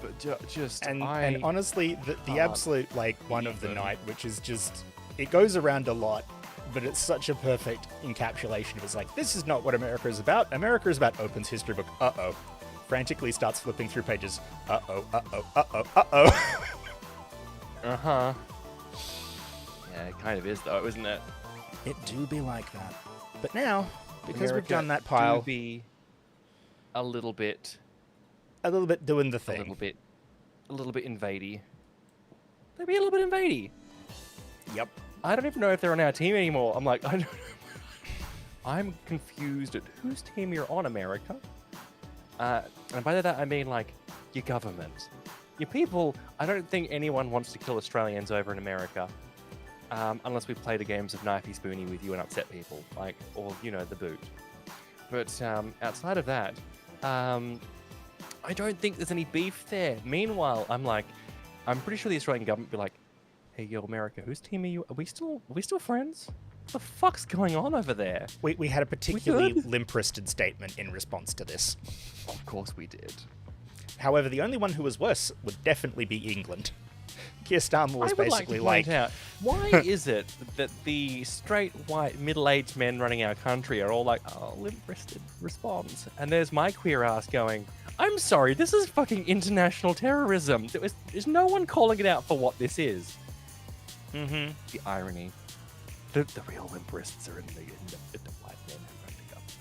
But just... And honestly, the absolute, like, one of the night, which is just... It goes around a lot, but it's such a perfect encapsulation of it's like, this is not what America is about. America is about opens history book. Uh-oh. Frantically starts flipping through pages. Uh-oh, uh-oh, uh-oh, uh-oh. Uh-huh. Yeah, it kind of is, though, isn't it? It do be like that. But now, because America we've done that pile... do be a little bit doing the thing. A little bit invadey. They'd be a little bit invadey. Yep. I don't even know if they're on our team anymore. I'm like, I don't know. I'm confused at whose team you're on, America. And by that I mean, like, your government. Your people, I don't think anyone wants to kill Australians over in America. Unless we play the games of knifey spoony with you and upset people. Like, or, you know, the boot. But outside of that, I don't think there's any beef there. Meanwhile, I'm pretty sure the Australian government would be like, hey, yo, America, whose team are you? Are we still friends? What the fuck's going on over there? We had a particularly limp-wristed statement in response to this. Of course we did. However, the only one who was worse would definitely be England. Keir Starmer was basically like, why is it that the straight, white, middle-aged men running our country are all like, oh, limp-wristed response, and there's my queer ass going, I'm sorry, this is fucking international terrorism. There's no one calling it out for what this is. Mm-hmm. The irony. The real limp-wrists are in the white men who run the government.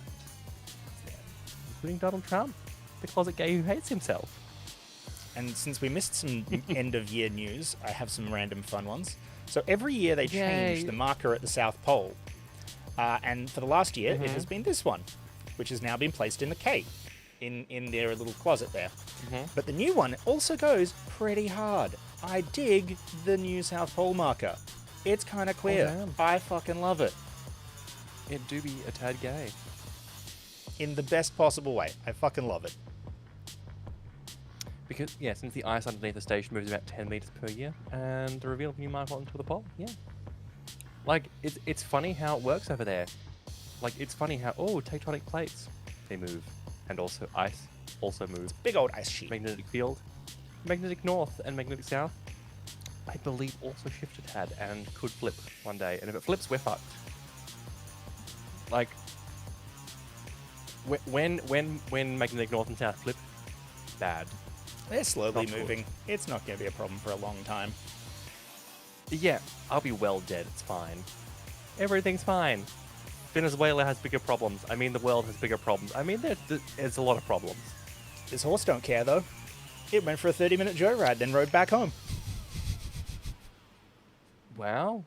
Including Donald Trump, the closet gay who hates himself. and since we missed some end of year news, I have some random fun ones. So every year they change Yay. the marker at the South Pole. And for the last year, it has been this one, which has now been placed in the Cape, in their little closet there. But the new one also goes pretty hard. I dig the new South Pole marker. It's kind of clear. damn. I fucking love it. It do be a tad gay. In the best possible way. I fucking love it. Because, yeah, since the ice underneath the station moves about 10 meters per year, and the reveal of new marker onto the pole, yeah. Like, it's funny how it works over there. Like, it's funny how, tectonic plates, they move. And also ice also moves. Big old ice sheet. Magnetic field, magnetic north and magnetic south, I believe also shift a tad and could flip one day. And if it flips, we're fucked. Like, when magnetic north and south flip, bad. They're slowly Not good. moving. It's not going to be a problem for a long time. Yeah, I'll be well dead. It's fine. Everything's fine. Venezuela has bigger problems. I mean, the world has bigger problems. I mean, there's a lot of problems. This horse don't care, though. It went for a 30-minute joyride, then rode back home. Wow.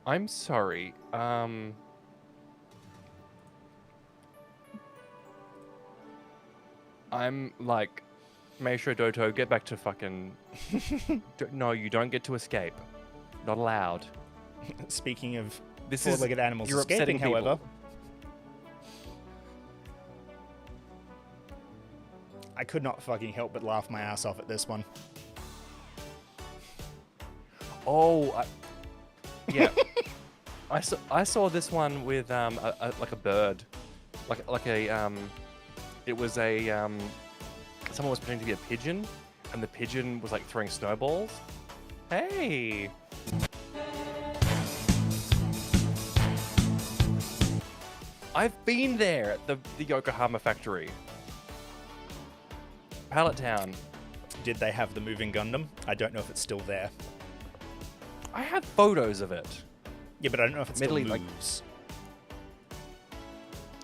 I'm sorry. I'm like, Meisho Doto, get back to fucking... No, you don't get to escape. Not allowed. Speaking of This is... four-legged animals you're escaping, upsetting people. however, I could not fucking help but laugh my ass off at this one. Oh, yeah. I saw this one with like a bird, like a it was a someone was pretending to be a pigeon, and the pigeon was like throwing snowballs. Hey. I've been there at the Yokohama factory. Pallet Town. Did they have the moving Gundam? I don't know if it's still there. I have photos of it. Yeah, but I don't know if it still Admittedly, like- moves.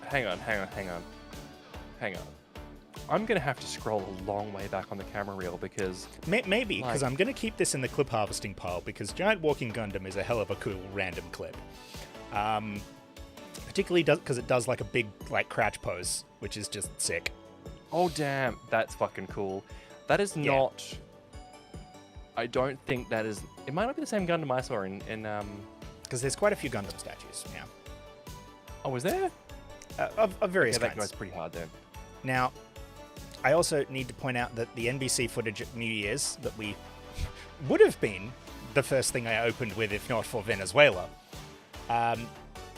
Hang on. I'm gonna have to scroll a long way back on the camera reel because Maybe, because like- I'm going to keep this in the clip harvesting pile, because Giant Walking Gundam is a hell of a cool random clip. Particularly because it does like a big like crouch pose, which is just sick. oh damn, that's fucking cool. That is Yeah. not. I don't think that is. It might not be the same Gundam I saw in Because there's quite a few Gundam statues, yeah. Oh, was there? Of various Yeah, that kinds. goes pretty hard then. Now, I also need to point out that the NBC footage at New Year's that we would have been the first thing I opened with if not for Venezuela,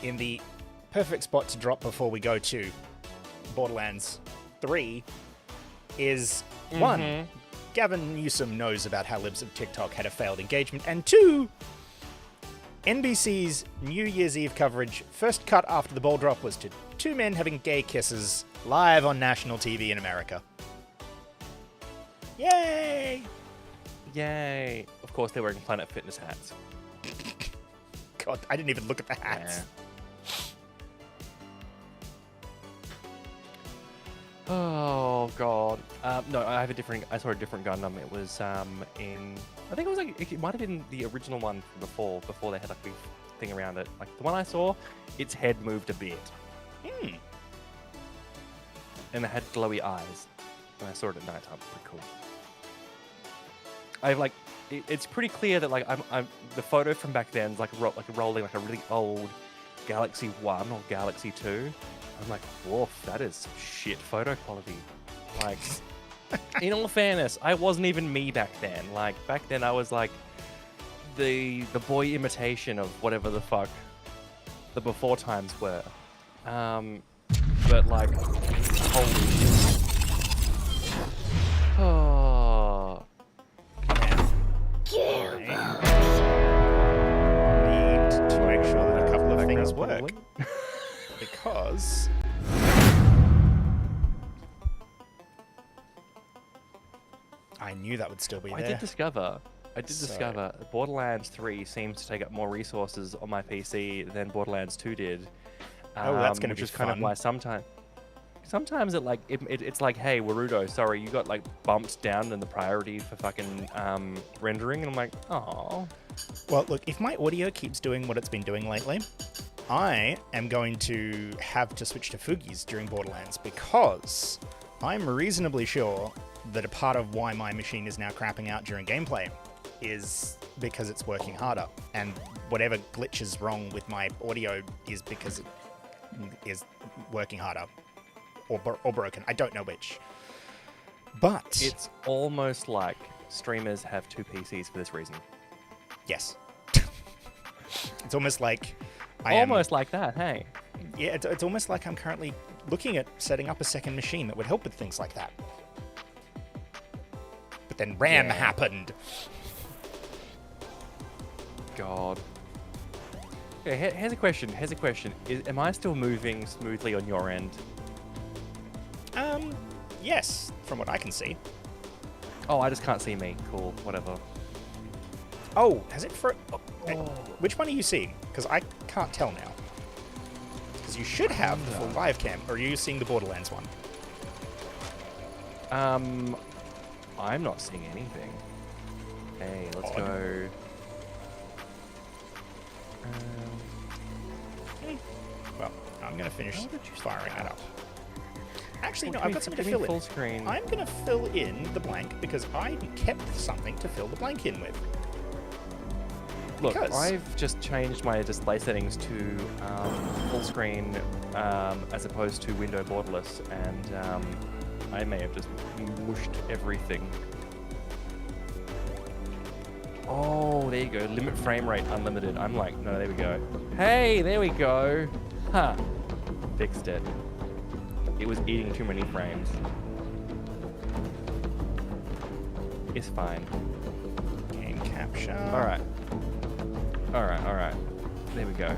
in the perfect spot to drop before we go to Borderlands 3 is one, Gavin Newsom knows about how Libs of TikTok had a failed engagement, and two, NBC's New Year's Eve coverage, first cut after the ball drop, was to two men having gay kisses live on national TV in America. Yay! Yay! Of course, they're wearing Planet Fitness hats. God, I didn't even look at the hats. Oh god. No, I have a different. I saw a different Gundam. It was in. I think it was like it might have been the original one from before they had like a big thing around it. Like the one I saw, its head moved a bit, and it had glowy eyes. And I saw it at night time. Pretty cool. I've like. It's pretty clear that like I'm the photo from back then is like rolling like a really old Galaxy 1 or Galaxy 2. I'm like, woof, that is some shit photo quality. Like, in all fairness, I wasn't even me back then. Like, back then I was like the boy imitation of whatever the fuck the before times were. But like, holy shit. Oh. Need to make sure that a couple of things Background work. probably. Because I knew that would still be I there. did discover So- Borderlands 3 seems to take up more resources on my PC than Borderlands 2 did. Oh, that's gonna which be is kind of fun. why sometimes. Sometimes it's like, hey, Warudo, sorry, you got like bumped down in the priority for fucking rendering, and I'm like, oh. Well, look, if my audio keeps doing what it's been doing lately, I am going to have to switch to Fugi's during Borderlands because I'm reasonably sure that a part of why my machine is now crapping out during gameplay is because it's working harder, and whatever glitch is wrong with my audio is because it is working harder or broken. I don't know which. But It's almost like streamers have 2 PCs for this reason. yes. It's almost like Almost like that, hey. Yeah, it's almost like I'm currently looking at setting up a second machine that would help with things like that. But then RAM Yeah. happened. God. Okay, here's a question. Am I still moving smoothly on your end? Yes, from what I can see. Oh, I just can't see me. Cool, whatever. Oh, has it for... Which one are you seeing? Because I can't tell now. Because you should have the full live cam, or are you seeing the Borderlands one? I'm not seeing anything. Hey, let's Odd. go. Well, I'm going to finish How did you firing that up. Actually, no, What do I've you got mean- something to what do you fill mean in. full screen? I'm going to fill in the blank because I kept something to fill the blank in with. Look, Because- I've just changed my display settings to full screen as opposed to window borderless, and I may have just mushed everything. Oh, there you go. Limit frame rate unlimited. I'm like, no, there we go. Hey, there we go. Huh. Fixed it. It was eating too many frames. It's fine. Game capture. Alright. Alright. There we go.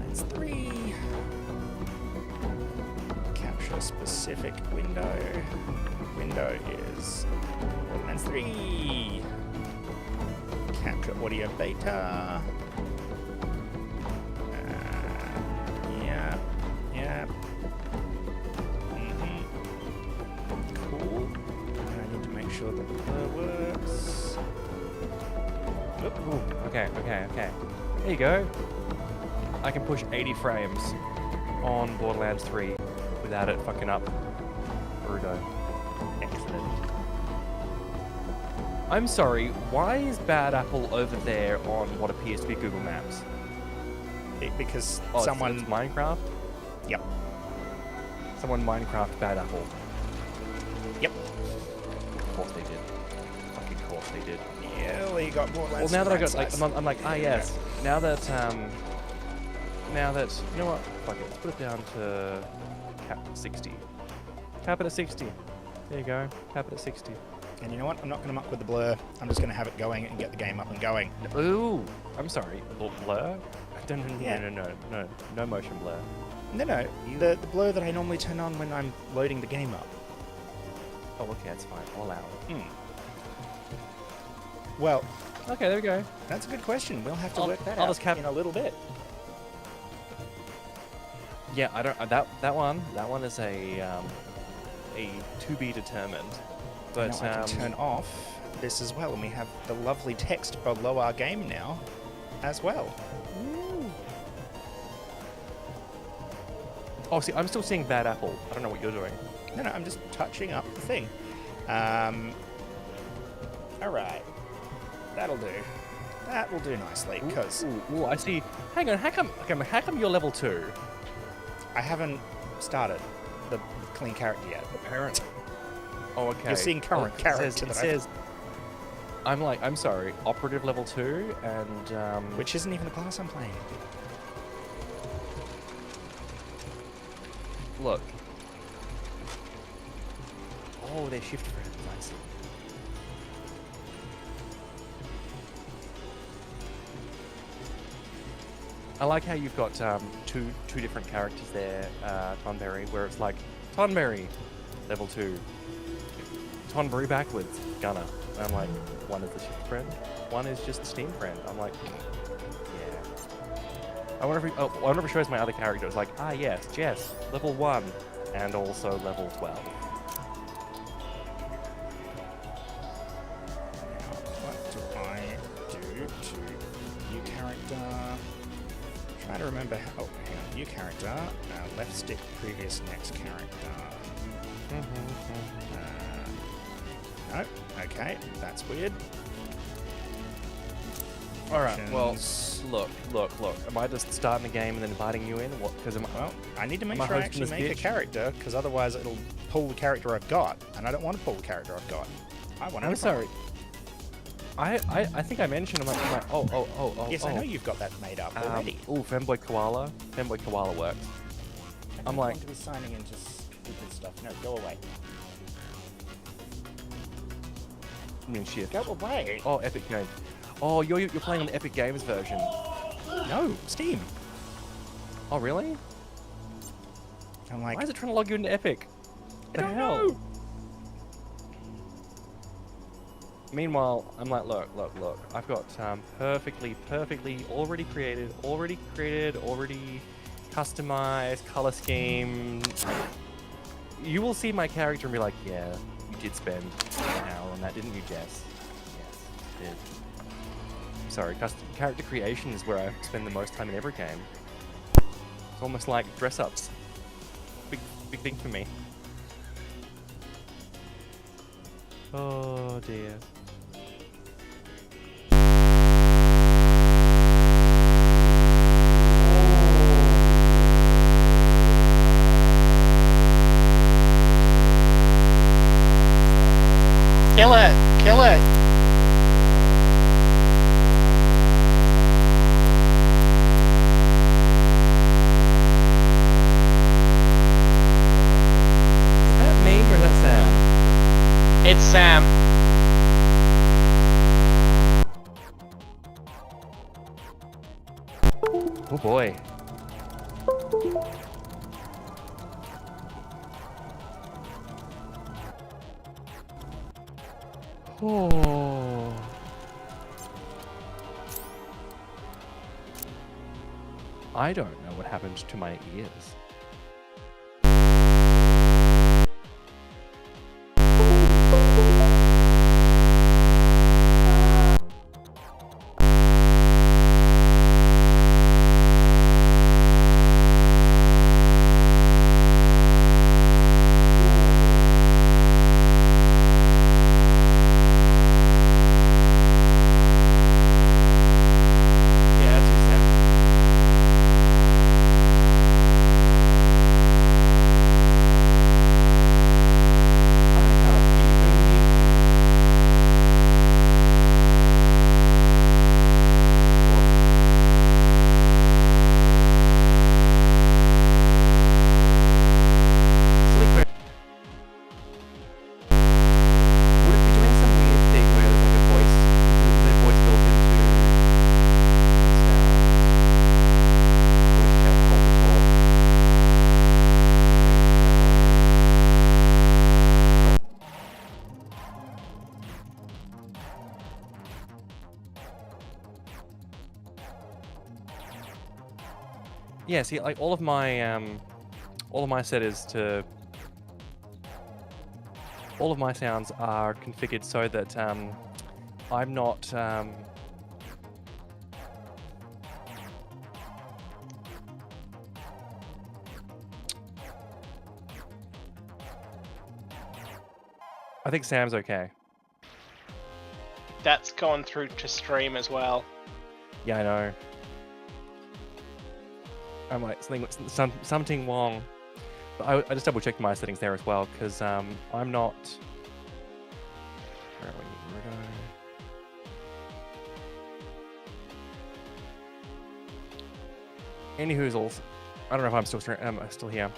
That's 3. Capture specific window. Window is Borderlands 3. Capture audio beta. Yeah. Cool. And I need to make sure that the works. Ooh, okay. There you go. I can push 80 frames on Borderlands 3 without it fucking up. Bruto. Excellent. I'm sorry, why is Bad Apple over there on what appears to be Google Maps? Because Oh, someone... it's Minecraft? Yep. Someone Minecraft Bad Apple. Yep. Of course they did. Fucking course they did. Yeah, well, you got Borderlands. Well, now that I got, Franchise. like, I'm like, ah, yes. Now that, you know what? Fuck it. Let's put it down to cap 60. Cap it at 60. There you go. Cap it at 60. And you know what? I'm not going to muck with the blur. I'm just going to have it going and get the game up and going. Ooh, I'm sorry. Blur? Yeah. No motion blur. No. The blur that I normally turn on when I'm loading the game up. Oh, okay, that's fine. I'll allow it. Well, Okay, there we go. that's a good question. We'll have to I'll- work that I'll out just cap- in a little bit. Yeah, I don't. That one is a to be determined. But Now I can turn off this as well, and we have the lovely text below our game now as well. oh, see, I'm still seeing Bad Apple. I don't know what you're doing. No, I'm just touching up the thing. All right. That'll do. That will do nicely, because Ooh, I see. Hang on, how come you're level 2? I haven't started the clean character yet. Parent. Oh, okay. You're seeing current character It that says, I'm sorry, operative level 2, and which isn't even the class I'm playing. look. Oh, they're shift friends. I see. I like how you've got two different characters there, Tonberry, where it's like Tonberry, level 2, Tonberry backwards, Gunner. And I'm like, one is the shift friend, one is just the steam friend. I'm like, yeah. I wonder if it shows my other characters. Like, ah, yes, Jess, level 1, and also level 12. What do I do to new character? Trying to remember how. Oh, hang on. New character. Left stick. Previous next character. No. Okay. That's weird. All right. Well, Options. look. Am I just starting the game and then inviting you in? What? Because Well, I need to make am I sure I hosting actually this make a bitch? character, because otherwise it'll pull the character I've got, and I don't want to pull the character I've got. I want. I'm sorry. I think I mentioned. Oh. Yes, I know you've got that made up already. Oh, Femboy Koala. Femboy Koala works. I I'm don't like- want to be signing into stupid stuff. No, go away. I mean, shit. Go away. Oh, Epic Games. Oh, you're playing on the Epic Games version. No, Steam. Oh, really? I'm like, Why is it trying to log you into Epic? I don't hell? know. Meanwhile, I'm like, look. I've got perfectly already created, already customized color scheme. You will see my character and be like, yeah, you did spend an hour on that, didn't you, Jess? Yes, you did. Sorry, character creation is where I spend the most time in every game. It's almost like dress-ups. Big thing for me. Oh dear. Kill it! Kill it! Is that me or is that Sam? It's Sam. Oh boy. Oh. I don't know what happened to my ears. Yeah, that's you, Sam. I can't even mute you. Silly question. Would it be doing some weird thing where there's like a voice, the voice built into sound? Voice chat, hold the talk. Yeah, see, like all of my settings to all of my sounds are configured so that I'm not I think Sam's okay. That's gone through to stream as well. Yeah, I know. I'm like something wrong. But I just double checked my settings there as well because I'm not. Where are we? Any hoozles. I don't know if I'm still here.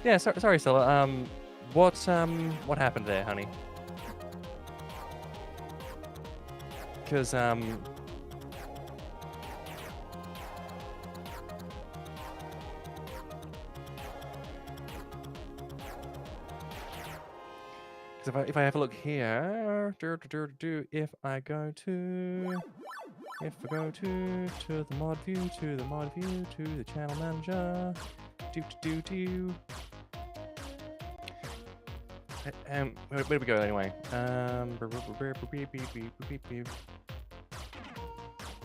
Yeah, sorry, Stella. What happened there, honey? Because if I have a look here, if I go to If I go to the mod view, to the channel manager, do. Where do we go anyway?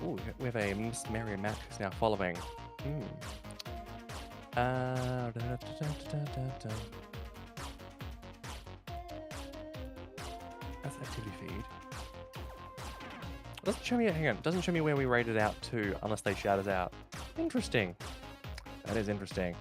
Ooh, we have a Miss Mary Mac who's now following. That's activity feed. Doesn't show me. Hang on. Doesn't show me where we rated out to unless they shout us out. Interesting. That is interesting.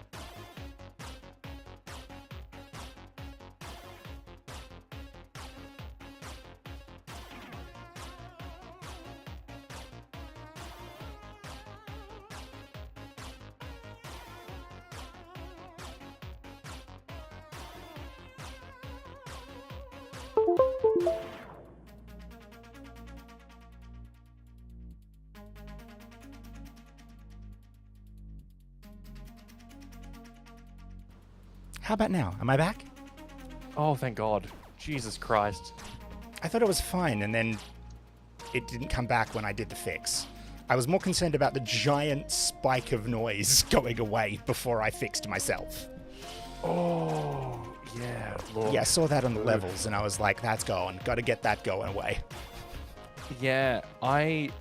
How about now? Am I back? Oh, thank God. Jesus Christ. I thought it was fine, and then it didn't come back when I did the fix. I was more concerned about the giant spike of noise going away before I fixed myself. Oh, yeah. Lord. Yeah, I saw that on the levels, and I was like, that's going. Got to get that going away. Yeah, I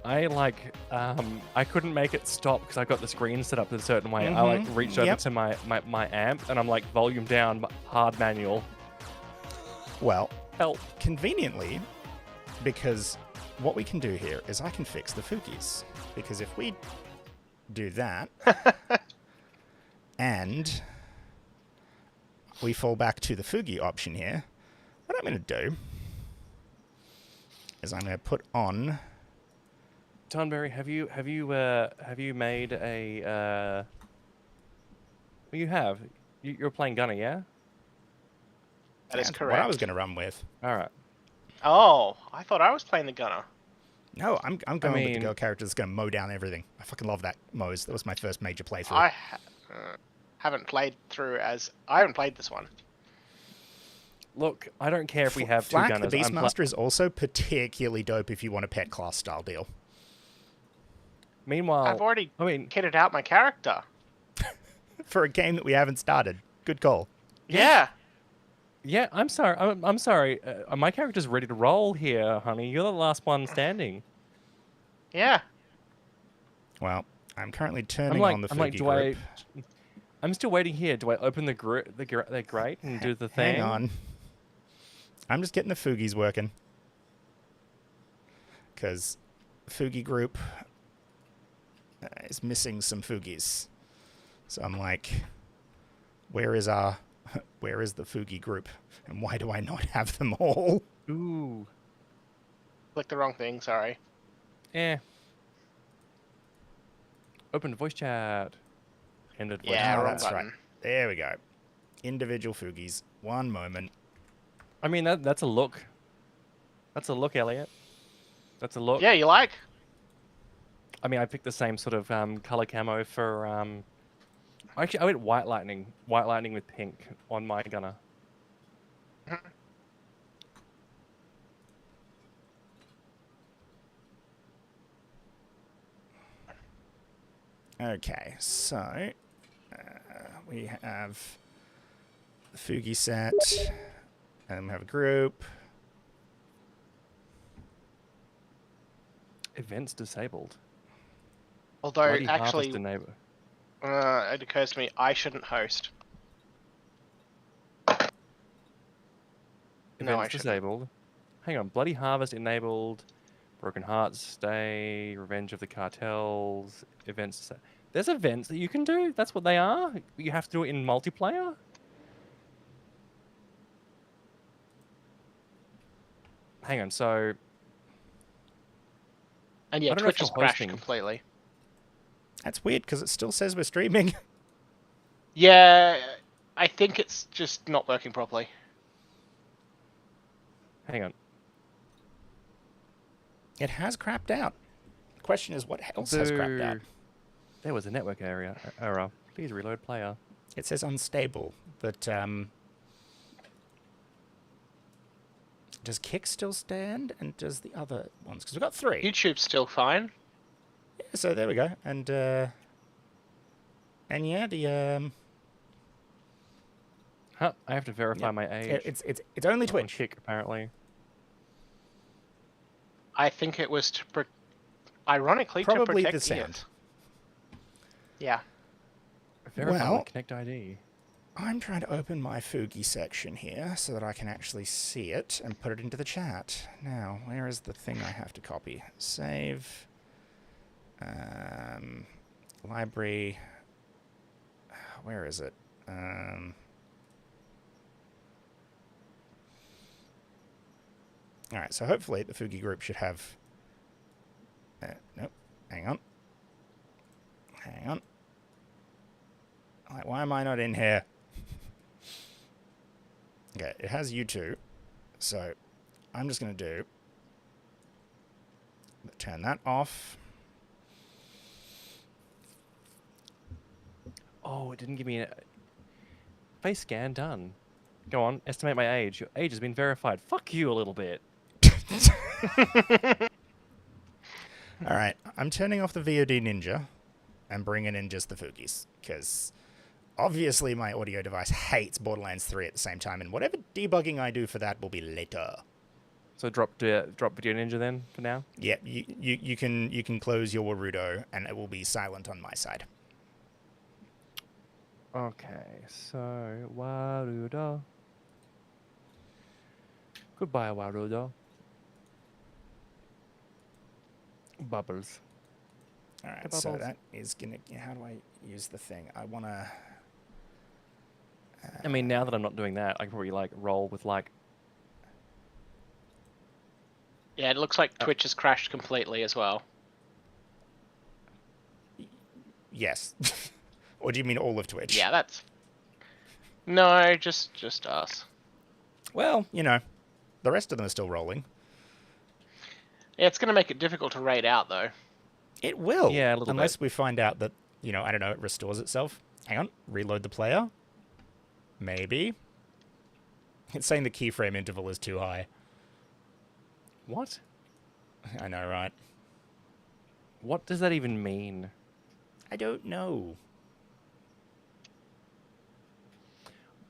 couldn't make it stop because I got the screen set up in a certain way. I like reached over to my amp and I'm like volume down, hard manual. Well, Help. Conveniently, because what we can do here is I can fix the Fugis. Because if we do that, and we fall back to the Fugi option here, what I'm going to do is I'm going to put on... Tonberry, have you made a well, you have. You're playing Gunner, yeah? That is That's correct. what I was going to run with. All right. Oh, I thought I was playing the gunner. No, I'm going with the girl character that's going to mow down everything. I fucking love that Mows. That was my first major playthrough. I haven't played this one. Look, I don't care if we have Flak, two gunners. the Beastmaster is also particularly dope if you want a pet class style deal. Meanwhile, I've already kitted out my character. For a game that we haven't started. Good call. Yeah. Yeah, I'm sorry. I'm sorry. My character's ready to roll here, honey. You're the last one standing. Yeah. Well, I'm currently turning on the Fugi group. I'm still waiting here. Do I open the grate and do the thing? Hang on. I'm just getting the Fugis working. Because Fugi group is missing some Fugis. So I'm like, where is the Fugi group? And why do I not have them all? Ooh. Clicked the wrong thing, sorry. Open voice chat. Ended voice Yeah, chat. wrong that's button. right. There we go. Individual Fugis. One moment. I mean, that's a look. That's a look, Elliot. That's a look. Yeah, you like? I mean, I picked the same sort of color camo for... Actually, I went white lightning. White lightning with pink on my gunner. Okay, so we have the Fugi set, and we have a group. Events disabled. Although, Bloody actually, harvest enable. it occurs to me I shouldn't host. No, I Events shouldn't. disabled. Hang on. Bloody Harvest enabled. Broken Hearts stay. Revenge of the Cartels. Events. There's events that you can do. That's what they are. You have to do it in multiplayer. Hang on. So. And yeah, I don't know if Twitch has you're crashed hosting. completely. That's weird because it still says we're streaming. Yeah, I think it's just not working properly. Hang on. It has crapped out. The question is, what else has crapped out? There was a network area error. Please reload player. It says unstable, but does Kick still stand? And does the other ones? Because we've got three. YouTube's still fine. Yeah, so there we go. And yeah, the Huh, I have to verify yeah, my age. it's only On Twitch. Kick, apparently. I think it was to, ironically, to Probably the protect sound. ears. Yeah. Verify Well- with Connect ID. I'm trying to open my Fugi section here so that I can actually see it and put it into the chat. Now, where is the thing I have to copy? Save. Library. Where is it? Alright, so hopefully the Fugi group should have... nope. Hang on. Hang on. Like, why am I not in here? Okay, it has you two. So I'm just going to do... turn that off. Oh, it didn't give me a face scan done. Go on, estimate my age. Your age has been verified. Fuck you a little bit. Alright, I'm turning off the VOD Ninja and bringing in just the Fugis. Because obviously my audio device hates Borderlands 3 at the same time, and whatever debugging I do for that will be later. So drop Video Ninja then for now. Yeah, you can close your Warudo and it will be silent on my side. Okay, so Warudo. Goodbye, Warudo. Bubbles. Alright, The so bubbles. that is gonna... how do I use the thing? I wanna... I mean, now that I'm not doing that, I can probably like roll with like. Yeah, it looks like Twitch has crashed completely as well. Yes. Or do you mean all of Twitch? Yeah, that's... No, just us. Well, you know, the rest of them are still rolling. Yeah, it's going to make it difficult to raid out, though. It will. Yeah, a little unless bit. we find out that, you know, I don't know, it restores itself. Hang on. Reload the player. Maybe. It's saying the keyframe interval is too high. What? I know, right? What does that even mean? I don't know.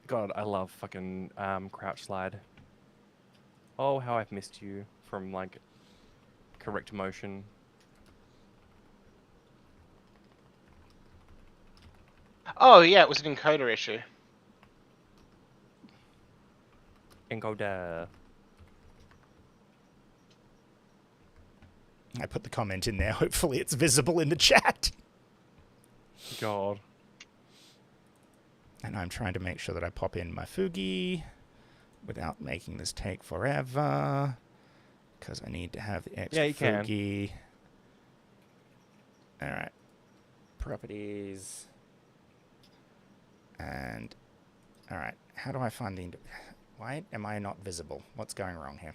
God, I love fucking crouch slide. Oh, how I've missed you from like correct motion. Oh, yeah, it was an encoder issue. Encoder. I put the comment in there. Hopefully it's visible in the chat. God. And I'm trying to make sure that I pop in my Fugi without making this take forever. Because I need to have the extra Yeah, you can. Fugi. Alright. Properties. And... Alright. How do I find the... Why am I not visible? What's going wrong here?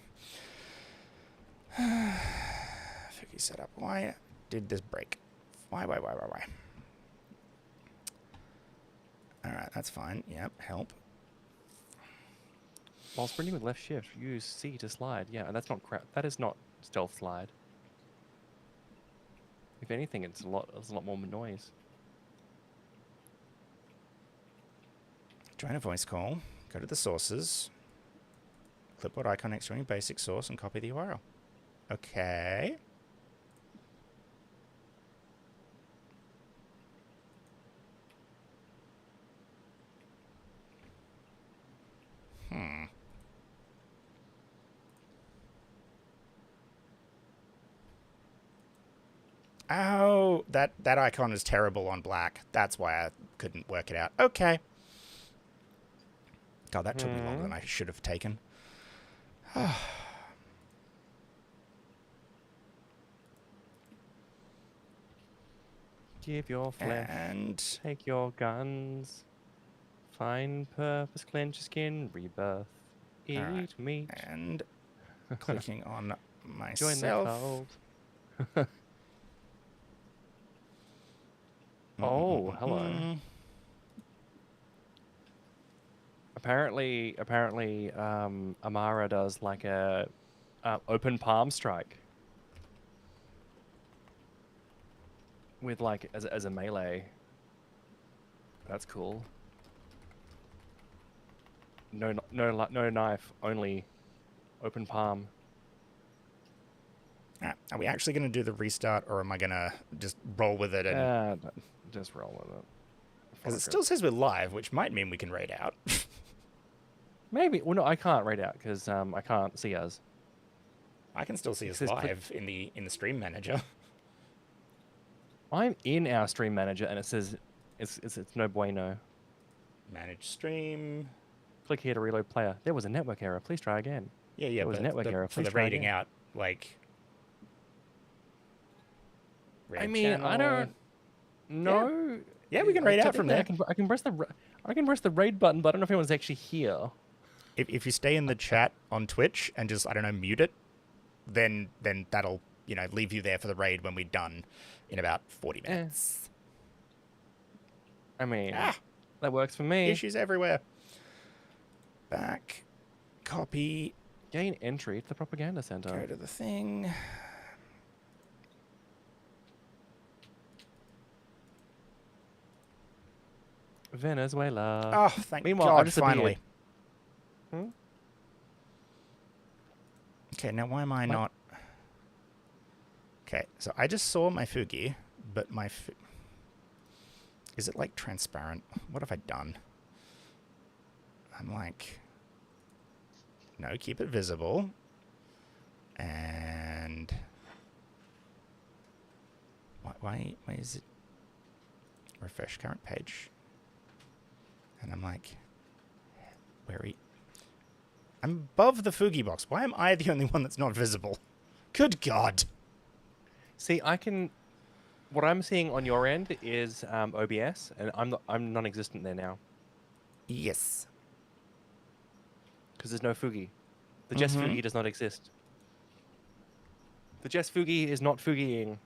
Fugi setup. Why did this break? Why? Alright, that's fine. Yep, help. While sprinting with left shift, use C to slide. Yeah, and that's not that is not stealth slide. If anything, it's a lot more noise. Join a voice call. Go to the sources. Clipboard icon next to any basic source and copy the URL. Okay. Oh, that icon is terrible on black. That's why I couldn't work it out. Okay. God, that took me longer than I should have taken. Give your flesh, And take your guns. Find purpose, clench your skin, rebirth. Eat Alright. meat. and clicking on Join the myself. cult. Oh, hello. Mm. Apparently, Amara does like a open palm strike. with like as a melee. That's cool. No knife, only open palm. Are we actually going to do the restart, or am I going to just roll with it? And Just roll with it. because it still says we're live, which might mean we can raid out. Maybe. Well, no, I can't raid out because I can't see us. I can still see It us says live in the stream manager. I'm in our stream manager, and it says it's no bueno. Manage stream. Click here to reload player. There was a network error. Please try again. Yeah, There was a but network error. for the Please try raiding again. out, like. I raid mean, I channel. don't know. Yeah, we can raid out from there. I can press the raid button, but I don't know if anyone's actually here. If you stay in the chat on Twitch and just, I don't know, mute it, then that'll, leave you there for the raid when we're done in about 40 minutes. I mean, that works for me. Issues everywhere. Back. Copy. Gain entry to the propaganda center. Go to the thing. Venezuela. Oh, thank Meanwhile, I God, just finally. appeared. Okay, now why am I not... Okay, so I just saw my Fugi, but my... Is it, like, transparent? What have I done? I'm like... No, keep it visible. And... Why is it... Refresh current page. And I'm like... I'm above the Fugi box. Why am I the only one that's not visible? Good God. See, what I'm seeing on your end is OBS, and I'm non-existent there now Yes. because there's no Fugi. The Jess Fugi does not exist. The Jess Fugi is not Fugiing.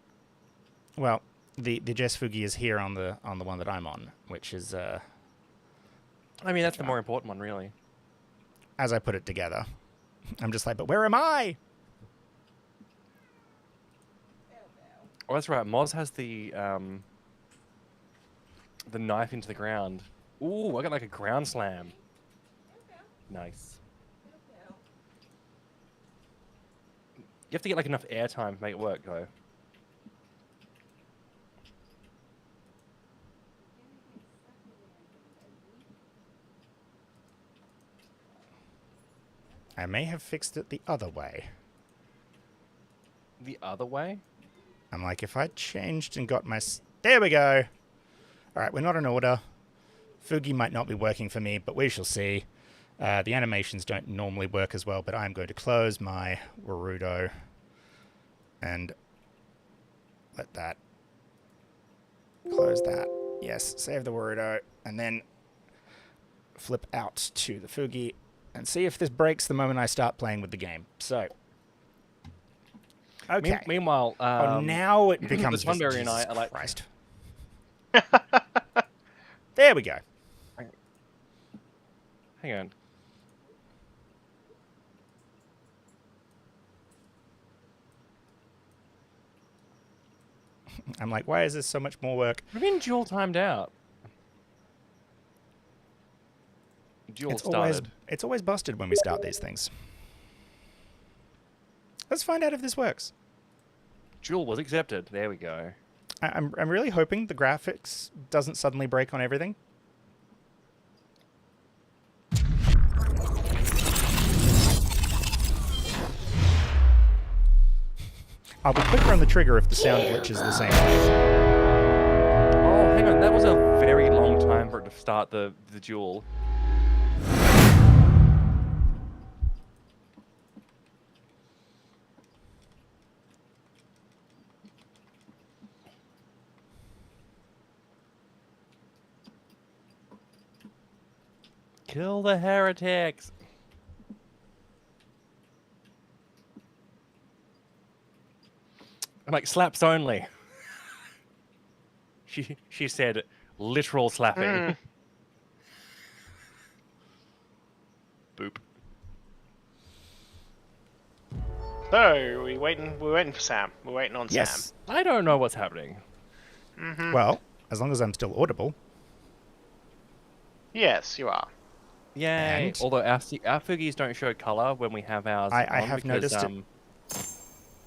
Well, the Jess Fugi is here on the one that I'm on, which is I mean, that's the more important one, really. as I put it together. I'm just like, but where am I? Oh, that's right. Moz has the knife into the ground. Ooh, I got like a ground slam. Nice. You have to get like enough airtime to make it work, though. I may have fixed it the other way. The other way? I'm like, if I changed and got my... There we go. All right, we're not in order. Fugi might not be working for me, but we shall see. The animations don't normally work as well, but I'm going to close my Warudo and let that... Close that. Yes, save the Warudo, and then flip out to the Fugi and see if this breaks the moment I start playing with the game. So... Okay. Meanwhile, now it becomes... the Sunberry and I Jesus are like... Christ. There we go. Hang on. I'm like, why is this so much more work? We've been dual timed out. Dual started. It's always busted when we start these things. Let's find out if this works. Dual was accepted. There we go. I'm really hoping the graphics doesn't suddenly break on everything. I'll be quicker on the trigger if the sound glitches the same way. Oh, hang on. That was a very long time for it to start the duel. Kill the heretics. I'm like, slaps only. She said literal slapping. Boop. So we're waiting for Sam. We're waiting on Yes. Sam. I don't know what's happening. Well, as long as I'm still audible. Yes, you are. Yay! And- Although our Foogies don't show color when we have ours I on have because noticed it.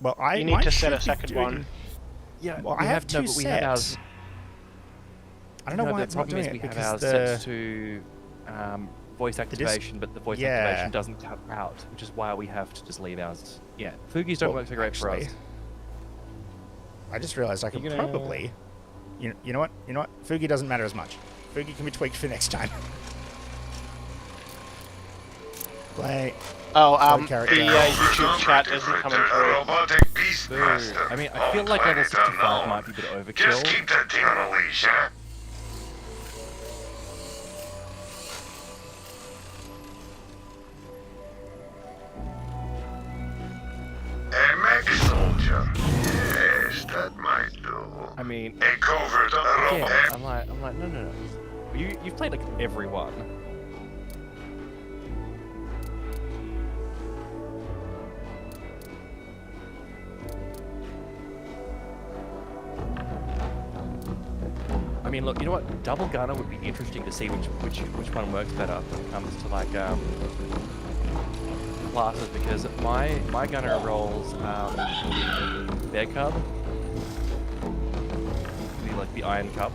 Well, You need mine to set a should be second doing- one. yeah, Well, we I have two but we have ours. sets. I don't know No, why the it's not problem doing is it we have because ours the set to voice activation, but the voice yeah. activation doesn't cut out, which is why we have to just leave ours. Yeah, Foogies don't Well, work so great for us. actually, I just realized I could You're gonna- probably. You know what? You know what? Fugi doesn't matter as much. Fugi can be tweaked for next time. Play. Oh, character. the YouTube chat isn't coming through. Robotic beast Boo. master. I mean, I feel like level 65 might be a bit overkill. Just keep that thing on a leash, huh? A mech soldier. Yes, that might do. I mean, A covert yeah, robot. I'm like, no. You've played like everyone. I mean, look, you know what? Double gunner would be interesting to see which one works better when it comes to like classes, because my gunner rolls bear cub, like the iron cub.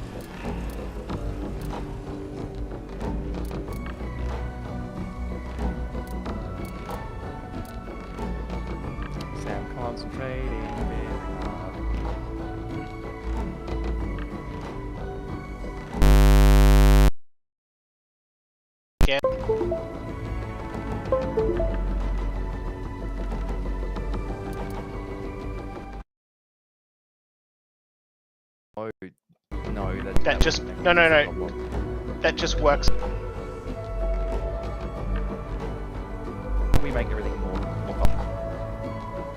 Sam concentrating. Again. No, That just no. That just works. We make everything more complicated.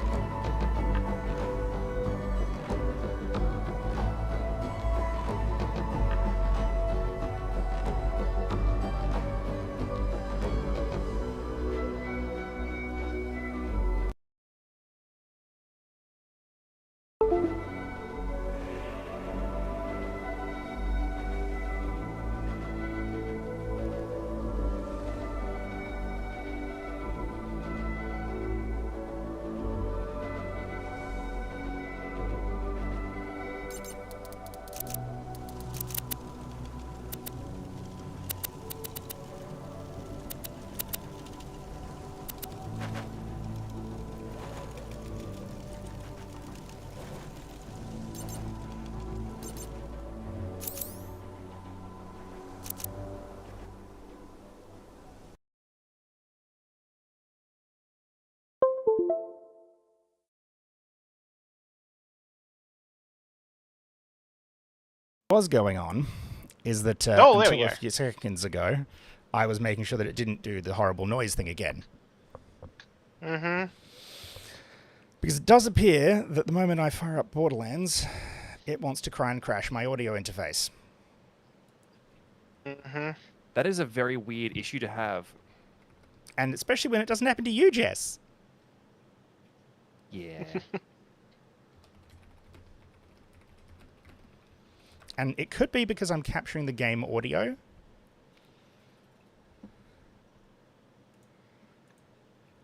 What's going on is that Oh, there we until a go. few seconds ago, I was making sure that it didn't do the horrible noise thing again. Mm-hmm. Because it does appear that the moment I fire up Borderlands, it wants to cry and crash my audio interface. Mm-hmm. That is a very weird issue to have. And especially when it doesn't happen to you, Jess. Yeah. And it could be because I'm capturing the game audio.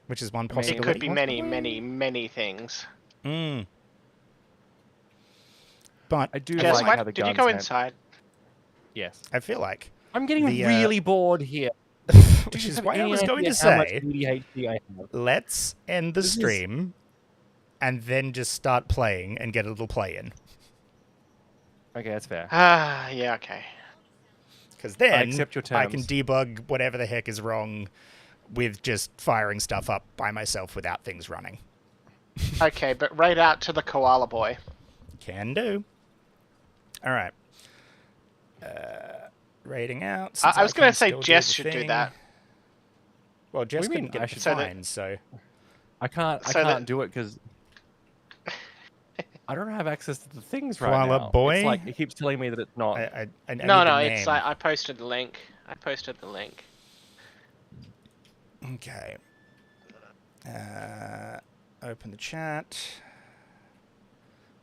Which is one It possibility. could be many things. Mm. But I do Jess, like how the did you guns go have- inside? Yes. I feel like, I'm getting The, really bored here. which You is have why I any was going idea to how much say, ADHD I have? let's end the This is- stream and then just start playing and get a little play in. Okay, that's fair. Ah, yeah, okay. Because then accept your I can terms. debug whatever the heck is wrong with just firing stuff up by myself without things running. Okay, but right out to the koala boy. Can do. All right. Rating out. I was going to say Jess should do that. Well, Jess do you mean couldn't I get should- the So that- fine, so... I can't So that- do it because I don't have access to the things right Koala now. boy? It's like it keeps telling me that it's not. I need No, the it's name. like I posted the link. Okay. Open the chat.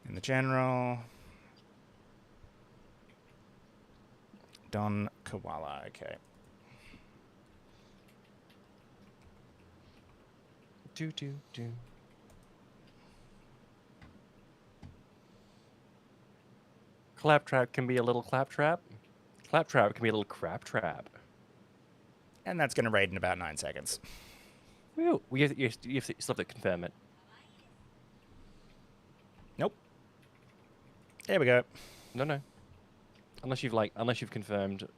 In the general. Don Koala. Okay. Do do do. Claptrap can be a little claptrap. Claptrap can be a little crap trap. And that's going to raid in about 9 seconds. Whew. You still have to confirm it. Nope. There we go. No. Unless you've confirmed.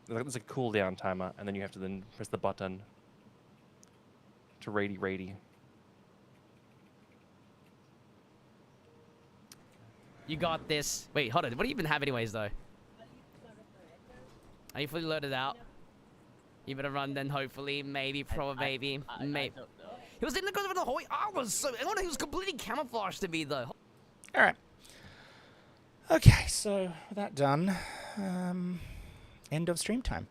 There's a cooldown timer, and then you have to then press the button to raidy. You got this. Wait, hold on. What do you even have anyways, though? Are you fully loaded out? You better run then, hopefully. Maybe, probably, maybe. He was in the corner of the whole. I wonder he was completely camouflaged to me, though. All right. Okay, so with that done, end of stream time.